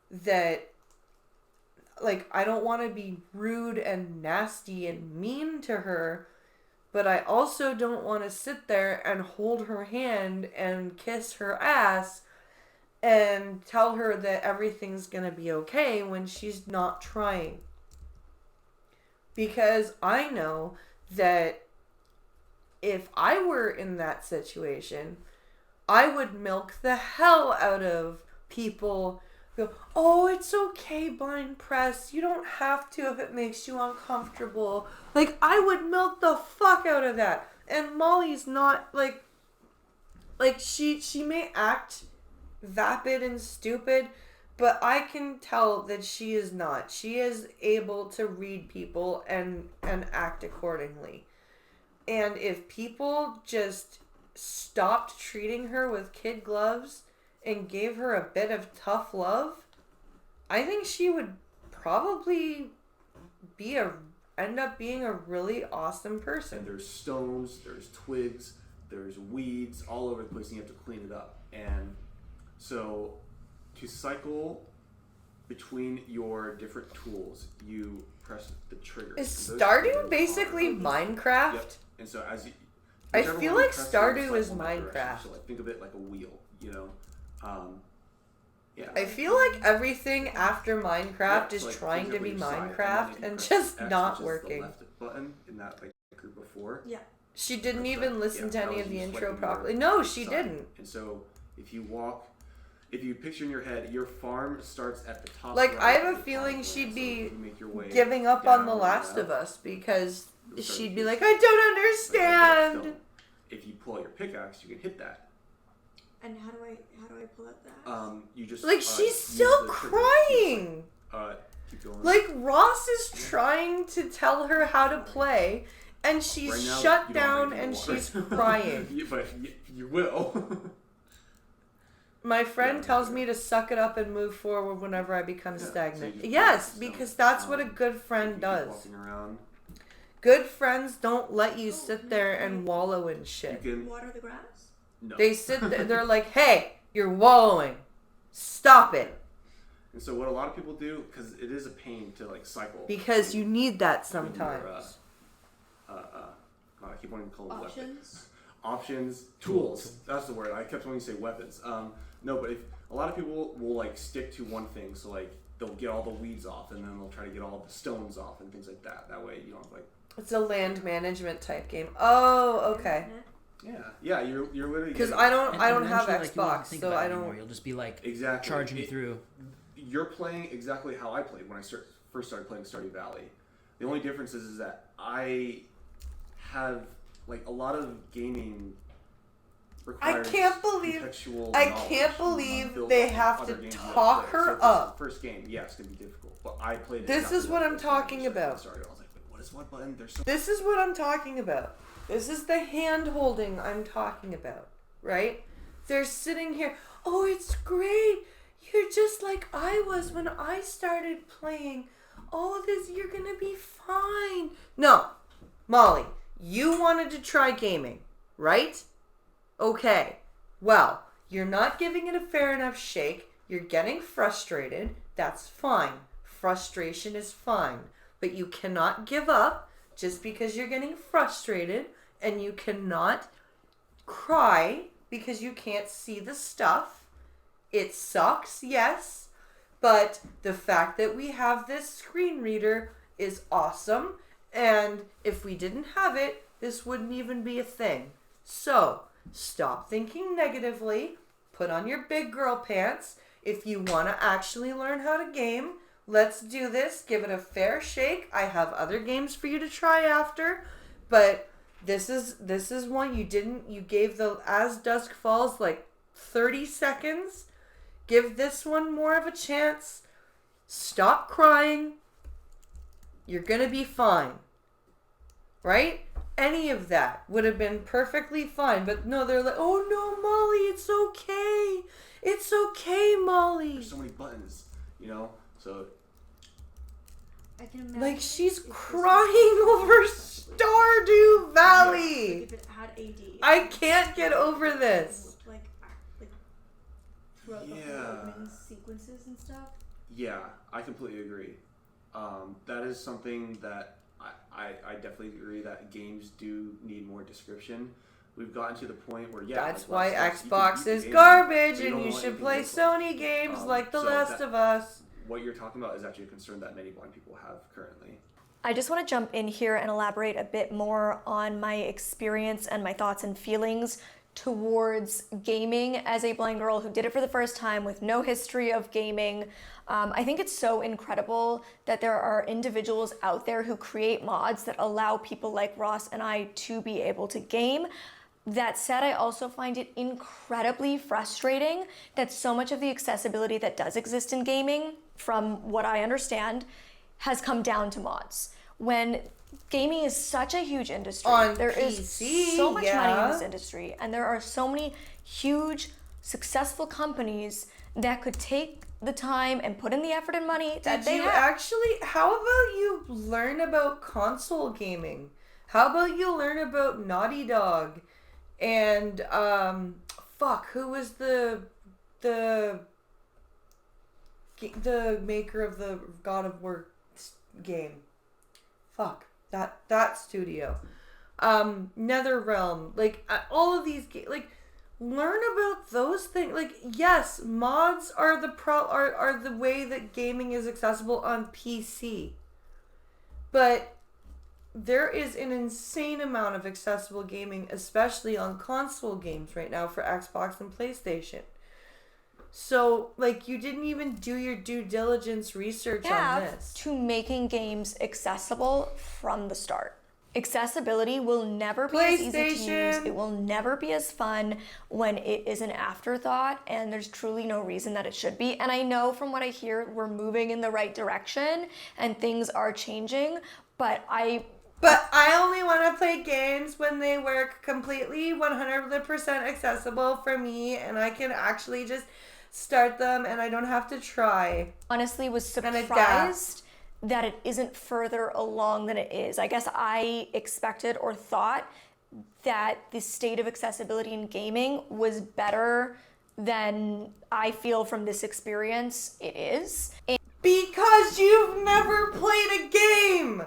that, like, I don't want to be rude and nasty and mean to her, but I also don't want to sit there and hold her hand and kiss her ass and tell her that everything's going to be okay when she's not trying. Because I know that if I were in that situation, I would milk the hell out of people who go, oh, it's okay, blind press. You don't have to if it makes you uncomfortable. Like, I would milk the fuck out of that. And Molly's not, like she may act vapid and stupid, but I can tell that she is not. She is able to read people and act accordingly. And if people just stopped treating her with kid gloves and gave her a bit of tough love, I think she would probably end up being a really awesome person. And there's stones, there's twigs, there's weeds all over the place, and you have to clean it up. And so to cycle between your different tools, you press the trigger. Is Stardew basically Minecraft? Yep. And so as you, I feel like Stardew is Minecraft. So like think of it like a wheel, you know. Yeah. I feel like everything after Minecraft is like trying to be Minecraft and just X, not working. The left button in that like group before. Yeah. She didn't even listen to any of the intro properly. No, she didn't. And so if you picture in your head, your farm starts at the top. Like, right, I have a feeling she'd be giving up on The Last of Us because she'd be like, I don't understand. If you pull out your pickaxe, you can hit that. And how do I pull out that? You just like she's still crying. Keep going. Like Ross is trying to tell her how to play, and she's right now, shut down and she's crying. But you will. My friend tells me to suck it up and move forward whenever I become stagnant. So yes, because that's what a good friend does. Walking around. Good friends don't let you sit there and wallow in shit. You can water the grass? No. They sit there, they're like, hey, you're wallowing. Stop it. And so what a lot of people do, because it is a pain to like cycle. Because you need that sometimes. God, I keep wanting to call it options. Weapons. Options, tools. That's the word. I kept wanting to say weapons. No, but if a lot of people will like stick to one thing, so like they'll get all the weeds off, and then they'll try to get all the stones off and things like that. That way you don't like. It's a land management type game. Oh, okay. Yeah, you're literally. Because I don't have Xbox, Xbox, so I don't. Anymore. You'll just be like exactly charging through. You're playing exactly how I played when I first started playing Stardew Valley. The only difference is that I have like a lot of gaming. I can't believe they have to talk her up. First game, yeah, it's gonna be difficult, but I played it. This is what I'm talking about. I was like, wait, what is what button? This is what I'm talking about. This is the hand holding I'm talking about, right? They're sitting here. Oh, it's great. You're just like I was when I started playing. Oh, you're gonna be fine. No, Molly, you wanted to try gaming, right? Okay, well, you're not giving it a fair enough shake. You're getting frustrated. That's fine. Frustration is fine. But you cannot give up just because you're getting frustrated, and you cannot cry because you can't see the stuff. It sucks, yes, But the fact that we have this screen reader is awesome. And if we didn't have it, this wouldn't even be a thing. So, stop thinking negatively. Put on your big girl pants. If you want to actually learn how to game, let's do this. Give it a fair shake. I have other games for you to try after. But this is one you gave the As Dusk Falls like 30 seconds. Give this one more of a chance. Stop crying. You're gonna be fine. Right? Any of that would have been perfectly fine. But no, they're like, oh no, Molly, it's okay. It's okay, Molly. There's so many buttons, you know? So I can imagine. Like she's crying over Stardew Valley. Like if it had AD. I can't get over this. Like throughout the whole opening sequences and stuff. yeah, I completely agree. That is something that I definitely agree that games do need more description. We've gotten to the point where, that's why Xbox is garbage and you should play Sony games like The Last of Us. What you're talking about is actually a concern that many blind people have currently. I just want to jump in here and elaborate a bit more on my experience and my thoughts and feelings towards gaming as a blind girl who did it for the first time with no history of gaming. I think it's so incredible that there are individuals out there who create mods that allow people like Ross and I to be able to game. That said, I also find it incredibly frustrating that so much of the accessibility that does exist in gaming, from what I understand, has come down to mods. When gaming is such a huge industry, there is so much money in this industry, and there are so many huge, successful companies that could take the time and put in the effort and money that they have. How about you learn about console gaming? How about you learn about Naughty Dog? And who was the maker of the God of War game? That studio. NetherRealm, like all of these like learn about those things. Like, yes, mods are the way that gaming is accessible on PC. But there is an insane amount of accessible gaming, especially on console games right now for Xbox and PlayStation. So, like, you didn't even do your due diligence research on this. To making games accessible from the start. Accessibility will never be as easy to use. It will never be as fun when it is an afterthought, and there's truly no reason that it should be. And I know from what I hear, we're moving in the right direction and things are changing, but I only want to play games when they work completely 100% accessible for me, and I can actually just start them and I don't have to try. Honestly, was surprised that it isn't further along than it is. I guess I expected or thought that the state of accessibility in gaming was better than I feel from this experience it is. Because you've never played a game!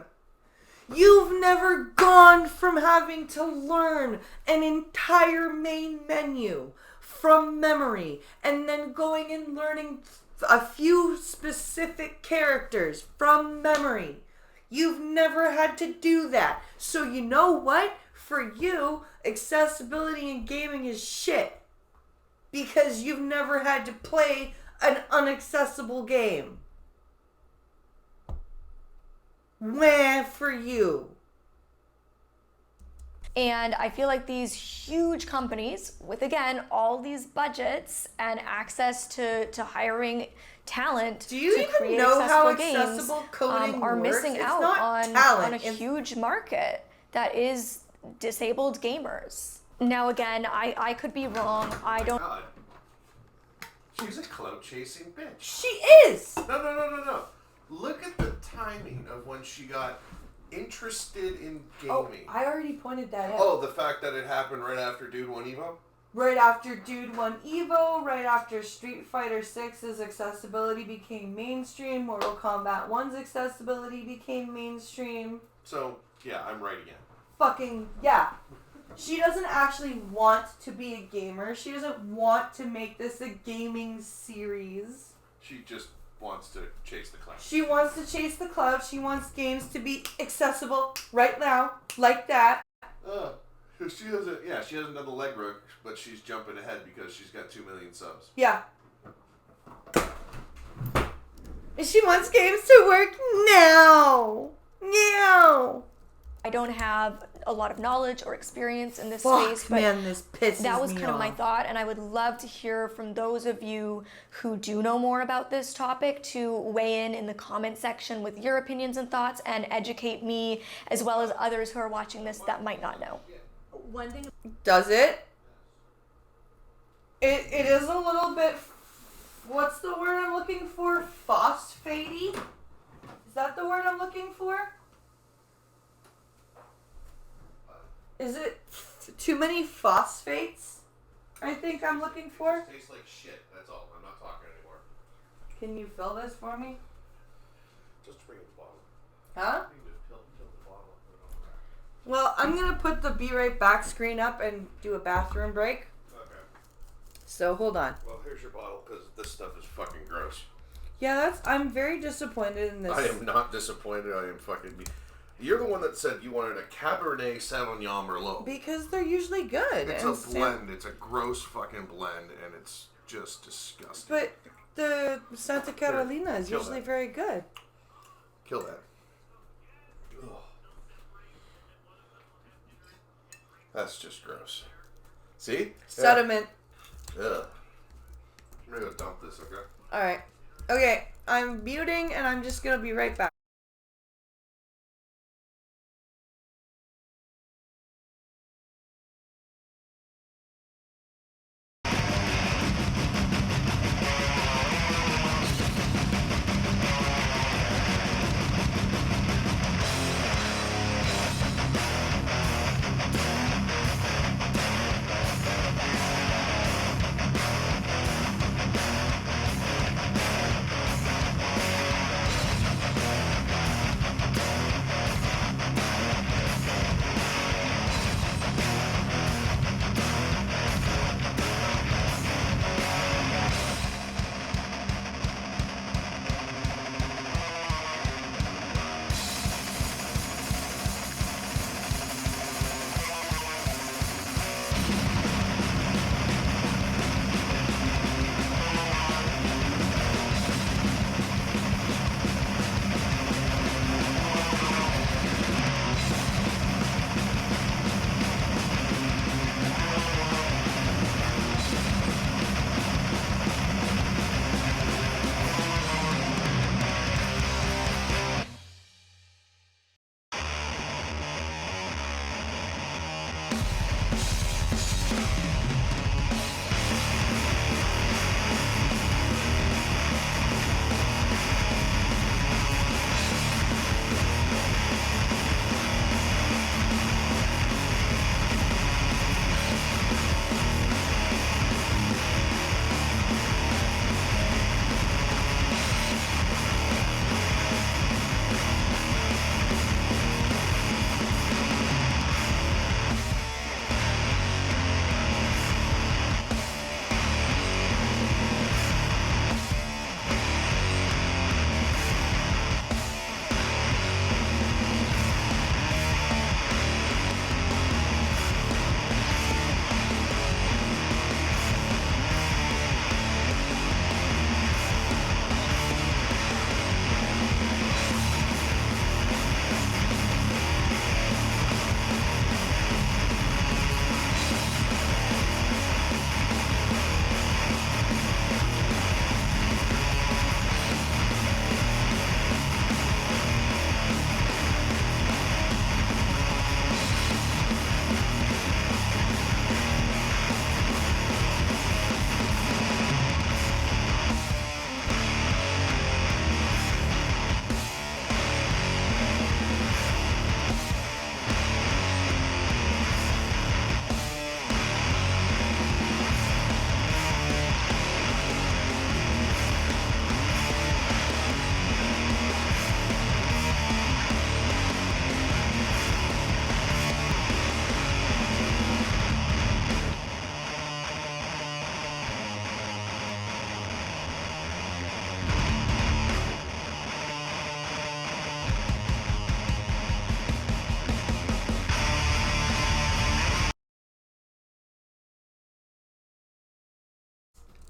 You've never gone from having to learn an entire main menu from memory and then going and learning a few specific characters from memory. You've never had to do that. So you know what? For you, accessibility in gaming is shit. Because you've never had to play an inaccessible game. Where for you? And I feel like these huge companies with, again, all these budgets and access to hiring talent to create accessible games are missing out on a huge market that is disabled gamers. Now, again, I could be wrong. I don't... God. She's a clout-chasing bitch. She is! No. Look at the timing of when she got interested in gaming. Oh, I already pointed that out. Oh, the fact that it happened right after Dude Won Evo? Right after Dude Won Evo, right after Street Fighter 6's accessibility became mainstream, Mortal Kombat 1's accessibility became mainstream. So, yeah, I'm right again. Fucking, yeah. She doesn't actually want to be a gamer. She doesn't want to make this a gaming series. She just wants to chase the cloud. She wants to chase the cloud. She wants games to be accessible right now, like that. She doesn't. Yeah, she hasn't done the leg work, but she's jumping ahead because she's got 2 million subs. Yeah. And she wants games to work now. Now. I don't have a lot of knowledge or experience in this Fuck, space, but man, this pisses that was me kind of my off. thought, and I would love to hear from those of you who do know more about this topic to weigh in the comment section with your opinions and thoughts and educate me as well as others who are watching this that might not know. One thing. Does it? It is a little bit. What's the word I'm looking for? Phosphatey? Is that the word I'm looking for? Is it too many phosphates? I think I'm looking for. It tastes like shit. That's all. I'm not talking anymore. Can you fill this for me? Just bring the bottle. Huh? You can just fill the bottle and put it on the rack. Well, I'm gonna put the Be Right Back screen up and do a bathroom break. Okay. So hold on. Well, here's your bottle because this stuff is fucking gross. Yeah, I'm very disappointed in this. I am not disappointed. I am fucking. You're the one that said you wanted a Cabernet Sauvignon Merlot. Because they're usually good. It's a blend. It's a gross fucking blend, and it's just disgusting. But the Santa Carolina is Kill usually that. very good. Kill that. Ugh. That's just gross. See? Sediment. Ugh. I'm gonna go dump this, okay? Alright. Okay, I'm muting and I'm just gonna be right back.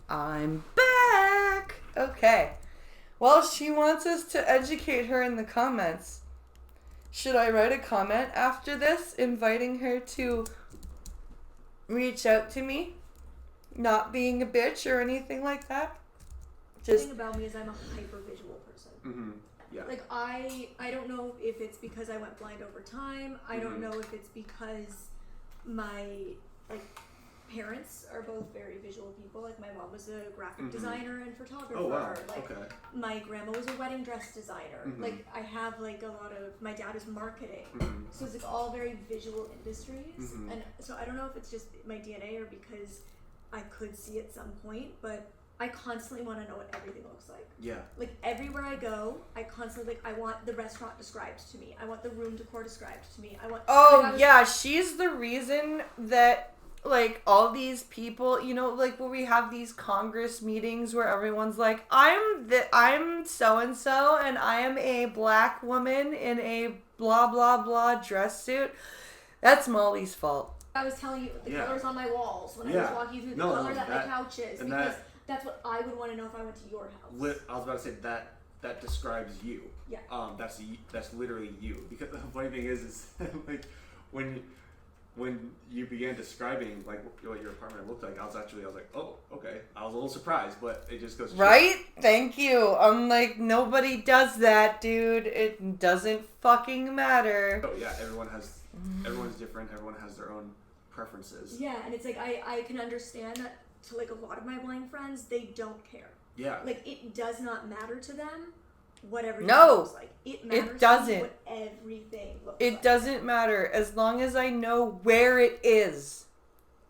I'm back! Okay. Well, she wants us to educate her in the comments. Should I write a comment after this inviting her to reach out to me? Not being a bitch or anything like that? The thing about me is I'm a hyper-visual person. Mm-hmm. Yeah. Like, I don't know if it's because I went blind over time. I don't know if it's because my, like, parents are both very visual people. Like, my mom was a graphic designer and photographer. Oh, wow. Like, okay. my grandma was a wedding dress designer. Like, I have, like, a lot of... My dad is marketing. So it's, like, all very visual industries. And so I don't know if it's just my DNA or because I could see at some point, but I constantly want to know what everything looks like. Yeah. Like, everywhere I go, I constantly, like, I want the restaurant described to me. I want the room decor described to me. I want... yeah, she's the reason that, like, all these people, you know, like, where we have these Congress meetings where everyone's like, I'm so-and-so, and I am a black woman in a blah, blah, blah dress suit. That's Molly's fault. I was telling you the colors on my walls when I was walking through the colors at my couches, because that's what I would want to know if I went to your house. I was about to say that describes you. Yeah. That's literally you. Because the funny thing is like when you began describing like what your apartment looked like, I was like, oh, okay. I was a little surprised, but it just goes to right. Thank you. I'm like, nobody does that, dude. It doesn't fucking matter. Oh yeah, everyone's different. Everyone has their own preferences. Yeah, and it's like I can understand that to like a lot of my blind friends, they don't care. Yeah. Like, it does not matter to them what everything looks like. It matters it doesn't. to what everything looks like. It doesn't matter as long as I know where it is.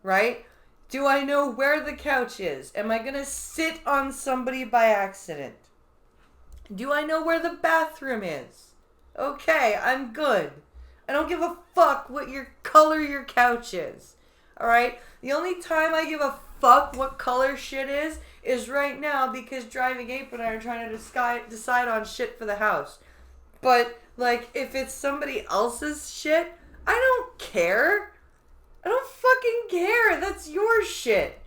Right? Do I know where the couch is? Am I gonna sit on somebody by accident? Do I know where the bathroom is? Okay, I'm good. I don't give a fuck what color your couch is. Alright? The only time I give a fuck what color shit is right now because Driving Ape and I are trying to decide on shit for the house. But, like, if it's somebody else's shit, I don't care. I don't fucking care. That's your shit.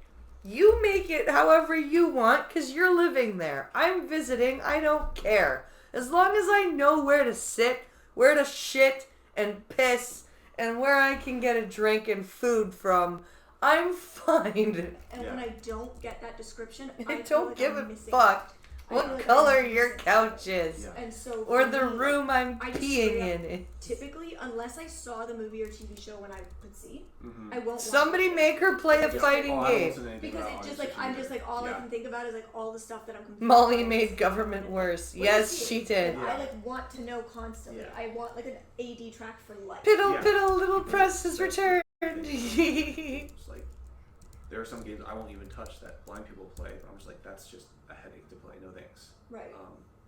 You make it however you want because you're living there. I'm visiting. I don't care. As long as I know where to sit, where to shit and piss, and where I can get a drink and food from, I'm fine. And when I don't get that description, I don't give a fuck what color your couch is. Yeah. And so or the room I'm I peeing in. Typically, unless I saw the movie or TV show when I could see, I won't. Somebody make her play a fighting game. Because it just like I'm just like all I can think about is like all the stuff that I'm confused Molly made government worse. Yes, she did. I like want to know constantly. I want like an AD track for life. Piddle piddle little press has returned. It's like there are some games I won't even touch that blind people play. But I'm just like, that's just a headache to play. No thanks. Right.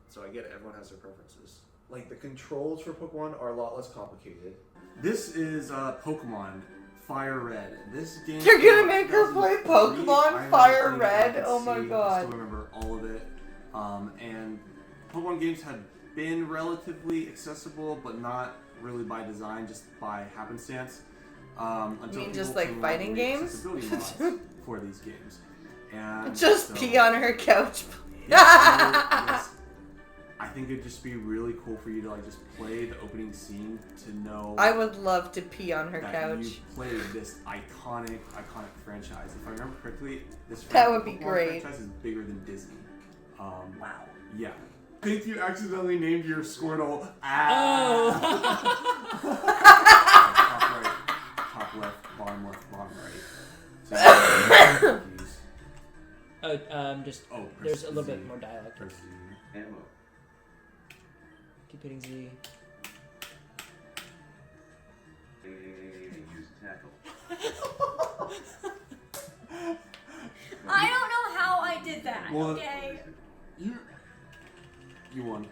So I get it. Everyone has their preferences. Like the controls for Pokemon are a lot less complicated. This is Pokemon Fire Red. This game. You're gonna make her play Pokemon Fire Red? Oh my god. I still remember all of it. And Pokemon games had been relatively accessible, but not really by design, just by happenstance. You mean just like fighting games? For these games. And just so, pee on her couch. yes, I think it'd just be really cool for you to like just play the opening scene to know. I would love to pee on her that couch. You played this iconic franchise. If I remember correctly, this would be Pokemon great. franchise is bigger than Disney. Wow. Yeah. I think you accidentally named your Squirtle. Top left, bottom right. So there's a little bit more dialogue. Keep hitting Z. I don't know how I did that. Well, okay. You won.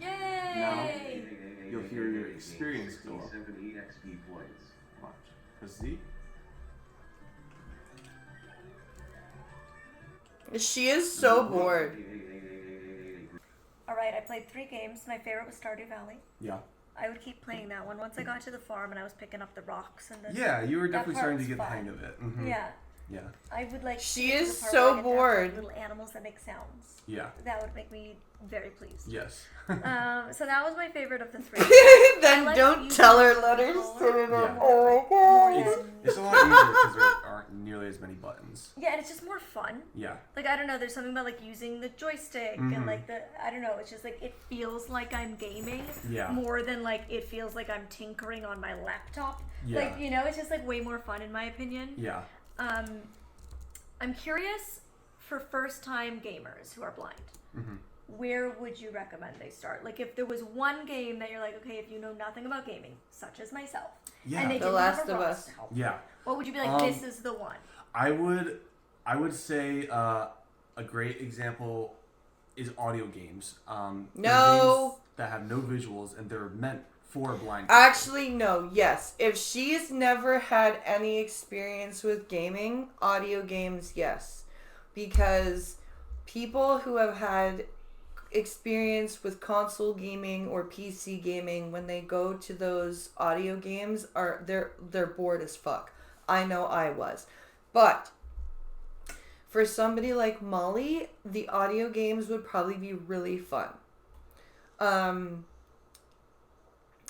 Yay! Now you'll hear your experience go up. Watch. Press Z. She is so bored. Alright, I played 3 games. My favorite was Stardew Valley. Yeah. I would keep playing that one once I got to the farm and I was picking up the rocks and the Yeah, you were definitely starting to get the hang of it. Mm-hmm. Yeah. Yeah. I would like. She to get to is the part so where I get to have, bored. like, little animals that make sounds. Yeah. That would make me very pleased. Yes. So that was my favorite of the three. Then I like don't using tell her the letters. controller Yeah. Oh my god. It's a lot easier because there aren't nearly as many buttons. Yeah, and it's just more fun. Yeah. Like, I don't know, there's something about, like, using the joystick and, like, I don't know, it's just, like, it feels like I'm gaming more than, like, it feels like I'm tinkering on my laptop. Yeah. Like, you know, it's just, like, way more fun in my opinion. Yeah. I'm curious, for first-time gamers who are blind, where would you recommend they start? Like, if there was one game that you're like, okay, if you know nothing about gaming, such as myself, and they The didn't Last have a of Ross Us. to help, Yeah. what would you be like, this is the one? I would say a great example is audio games. They're No. games that have no visuals and they're meant for blind people. Actually, no. Yes. If she's never had any experience with gaming, audio games, yes. Because people who have had experience with console gaming or PC gaming, when they go to those audio games, they're bored as fuck. I know I was. But for somebody like Molly, the audio games would probably be really fun.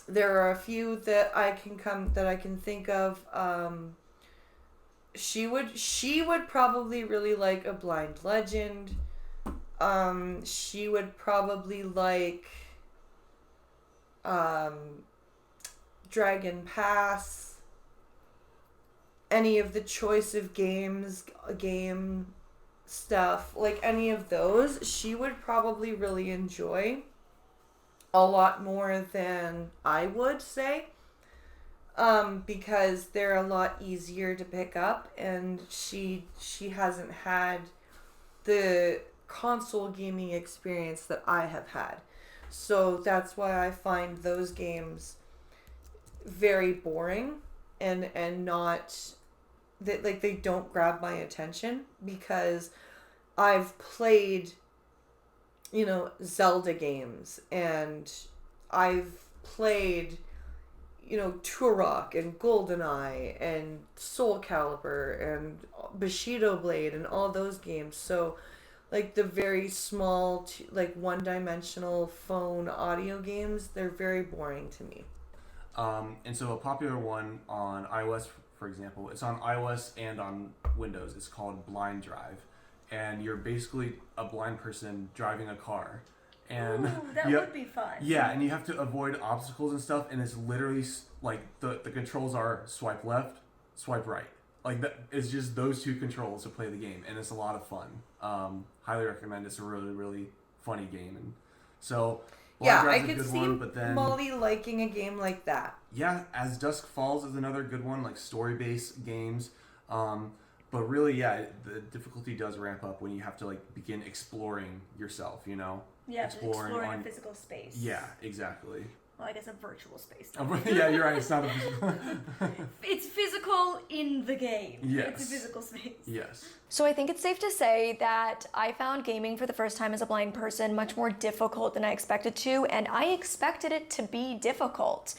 There are a few that I can think of. She would probably really like A Blind Legend. She would probably like Dragon Pass. Any of the Choice of Games game stuff, like any of those, she would probably really enjoy a lot more than I would say, because they're a lot easier to pick up, and she hasn't had the console gaming experience that I have had. So that's why I find those games very boring and not that, like, they don't grab my attention, because I've played, you know, Zelda games, and I've played, you know, Turok and GoldenEye and Soul Calibur and Bushido Blade and all those games. So, like, the very small, like, one-dimensional phone audio games, they're very boring to me. And so a popular one on iOS, for example, it's on iOS and on Windows. It's called Blind Drive. And you're basically a blind person driving a car. And Ooh, that would be fun. Yeah, and you have to avoid obstacles and stuff, and it's literally like the controls are swipe left, swipe right. Like, that, it's just those two controls to play the game, and it's a lot of fun. Highly recommend. It's a really, really funny game. And so yeah, Drive's I a could good see one, but then, Molly liking a game like that. Yeah, As Dusk Falls is another good one, like story-based games. But really, yeah, the difficulty does ramp up when you have to, like, begin exploring yourself, you know? Yeah, exploring a physical space. Yeah, exactly. Well, I guess a virtual space. Yeah, you're right. It's not a physical. It's physical in the game. Yes. It's a physical space. Yes. So I think it's safe to say that I found gaming for the first time as a blind person much more difficult than I expected to, and I expected it to be difficult.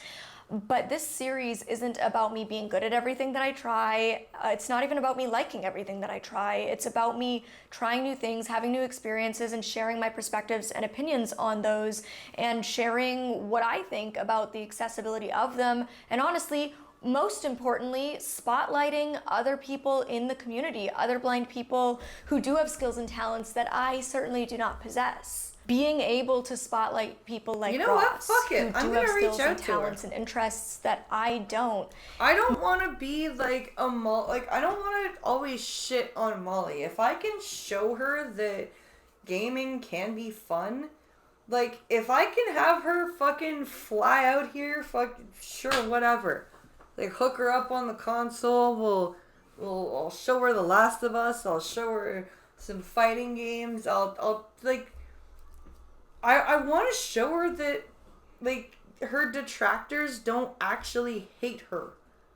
But this series isn't about me being good at everything that I try. It's not even about me liking everything that I try. It's about me trying new things, having new experiences, and sharing my perspectives and opinions on those, and sharing what I think about the accessibility of them, and honestly, most importantly, spotlighting other people in the community, other blind people who do have skills and talents that I certainly do not possess. Being able to spotlight people like Ross, Fuck it. who I'm do gonna have reach skills out and to talents her. and interests that I don't. I don't want to be like I don't want to always shit on Molly. If I can show her that gaming can be fun, like, if I can have her fucking fly out here, sure, whatever. Like, hook her up on the console. I'll show her The Last of Us. I'll show her some fighting games. I'll like. I want to show her that, like, her detractors don't actually hate her,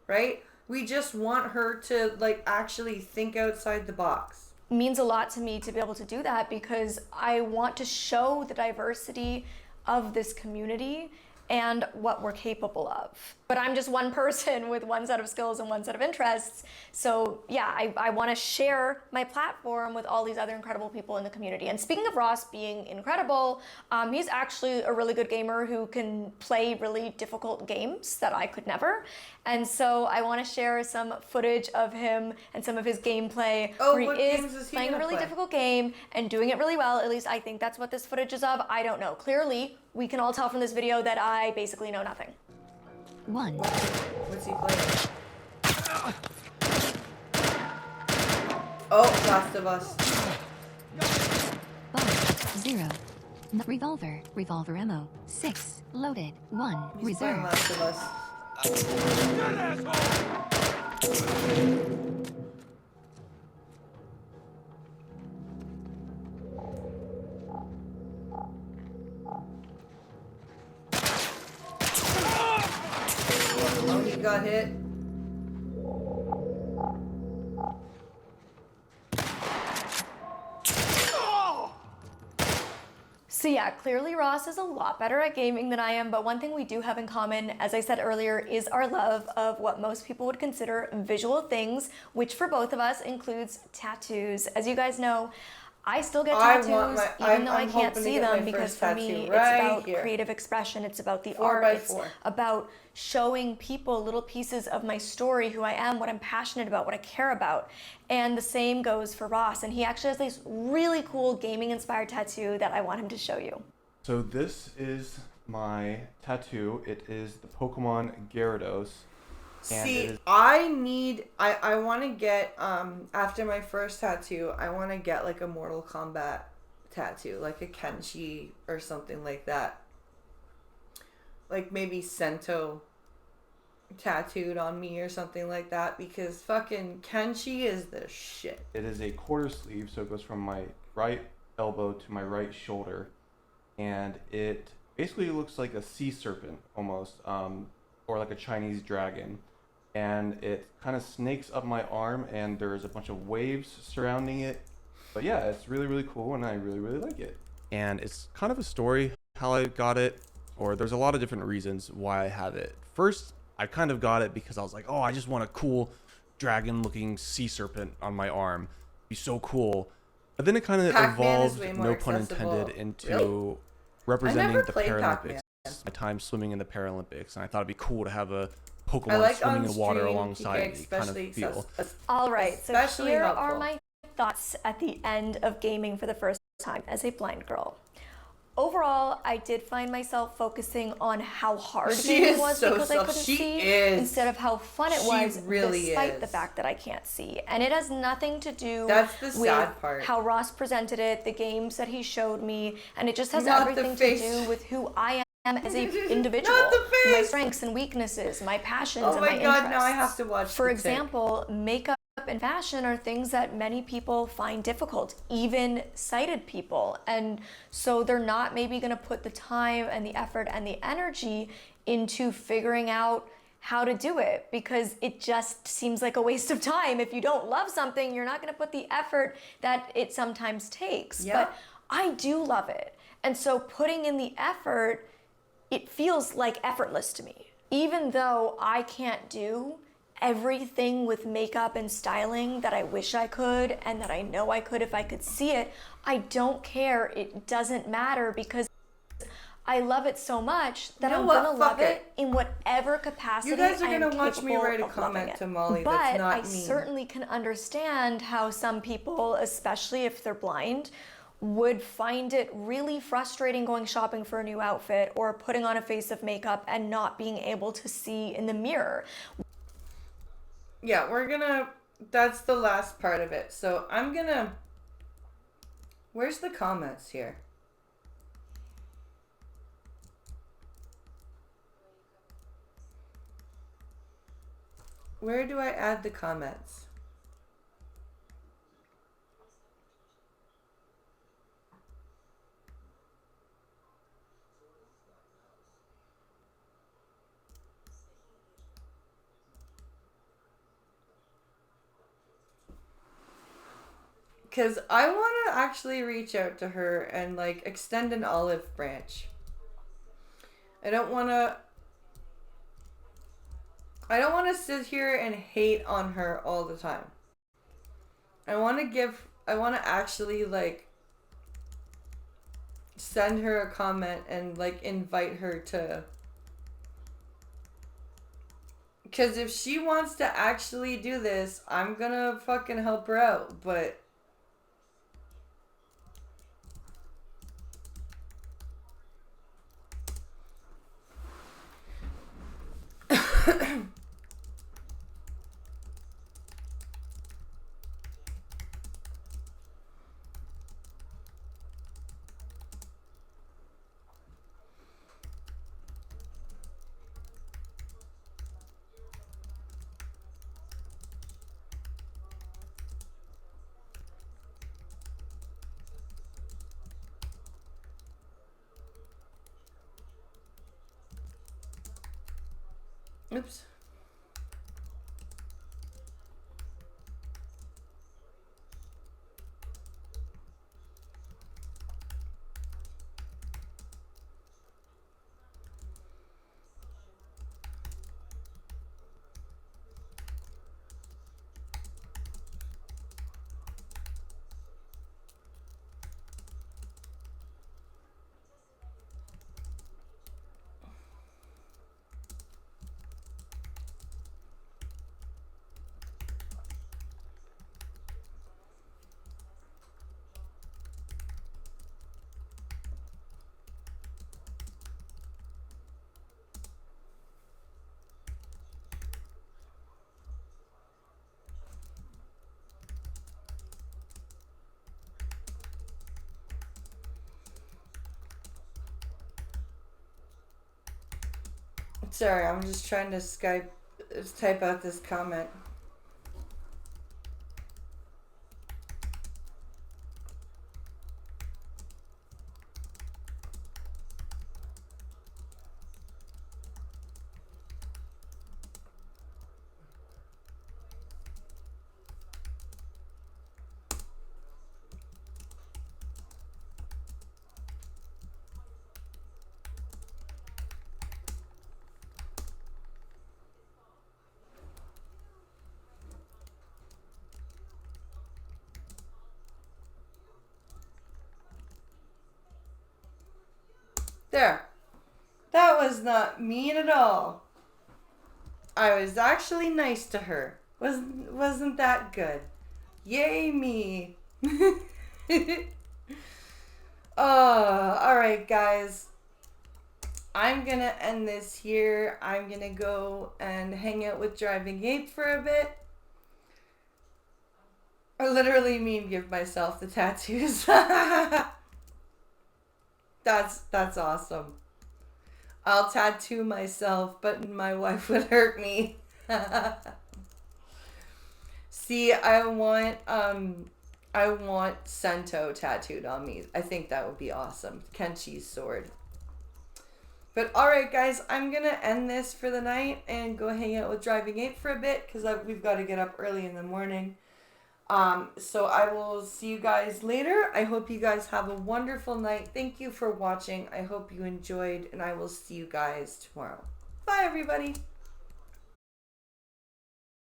right? We just want her to, like, actually think outside the box. It means a lot to me to be able to do that, because I want to show the diversity of this community and what we're capable of. But I'm just one person with one set of skills and one set of interests. So yeah, I want to share my platform with all these other incredible people in the community. And speaking of Ross being incredible, he's actually a really good gamer who can play really difficult games that I could never. And so I want to share some footage of him and some of his gameplay where he is playing a really difficult game and doing it really well. At least I think that's what this footage is of. I don't know. Clearly, we can all tell from this video that I basically know nothing. What's he playing? Oh, Last of Us. Bulk, 0. Revolver, revolver ammo, 6. Loaded, 1. He's playing Reserve. Last of Us. Oh, he got hit. So yeah, clearly Ross is a lot better at gaming than I am, but one thing we do have in common, as I said earlier, is our love of what most people would consider visual things, which for both of us includes tattoos. As you guys know, I still get tattoos even though I can't see them, because for me it's about creative expression, it's about the art, it's about showing people little pieces of my story, who I am, what I'm passionate about, what I care about. And the same goes for Ross, and he actually has this really cool gaming inspired tattoo that I want him to show you. So this is my tattoo. It is the Pokemon Gyarados. See, I want to get, after my first tattoo, I want to get like a Mortal Kombat tattoo, like a Kenshi or something like that. Like maybe Sento tattooed on me or something like that, because fucking Kenshi is the shit. It is a quarter sleeve, so it goes from my right elbow to my right shoulder, and it basically looks like a sea serpent almost, or like a Chinese dragon. And it kind of snakes up my arm, and there's a bunch of waves surrounding it. But yeah, it's really, really cool, and I really, really like it. And it's kind of a story how I got it, or there's a lot of different reasons why I have it. First, I kind of got it because I was like, oh, I just want a cool dragon-looking sea serpent on my arm. It'd be so cool. But then it kind of evolved, no pun intended, into representing the Paralympics. My time swimming in the Paralympics, and I thought it'd be cool to have a Pokemon swimming in the water alongside me, kind of feel. All right, so here are my thoughts at the end of gaming for the first time as a blind girl. Overall, I did find myself focusing on how hard gaming was because I couldn't see, instead of how fun it was, despite the fact that I can't see. And it has nothing to do with how Ross presented it, the games that he showed me, and it just has everything to do with who I am as an individual, my strengths and weaknesses, my passions and my interests. Oh my god, now I have to watch. For example, makeup and fashion are things that many people find difficult, even sighted people. And so they're not maybe going to put the time and the effort and the energy into figuring out how to do it, because it just seems like a waste of time. If you don't love something, you're not going to put the effort that it sometimes takes. But I do love it. And so putting in the effort, it feels like effortless to me. Even though I can't do everything with makeup and styling that I wish I could and that I know I could if I could see it, I don't care. It doesn't matter, because I love it so much that I'm gonna love it in whatever capacity. You guys are gonna watch me write a comment to Molly that's not mean. But I certainly can understand how some people, especially if they're blind, would find it really frustrating going shopping for a new outfit or putting on a face of makeup and not being able to see in the mirror. Yeah, that's the last part of it. So where's the comments here? Where do I add the comments? Because I want to actually reach out to her and like extend an olive branch. I don't want to sit here and hate on her all the time. I want to actually like send her a comment and like invite her to, because if she wants to actually do this, I'm gonna fucking help her out, but oops. Sorry, I'm just trying to type out this comment. There. That was not mean at all. I was actually nice to her. Wasn't that good? Yay me. Alright guys. I'm gonna end this here. I'm gonna go and hang out with Driving Ape for a bit. I literally mean give myself the tattoos. That's awesome. I'll tattoo myself, but my wife would hurt me. See, I want Sento tattooed on me. I think that would be awesome. Kenchi's sword. But alright guys, I'm gonna end this for the night and go hang out with Driving Ape for a bit because we've got to get up early in the morning. So I will see you guys later. I hope you guys have a wonderful night. Thank you for watching. I hope you enjoyed, and I will see you guys tomorrow. Bye, everybody.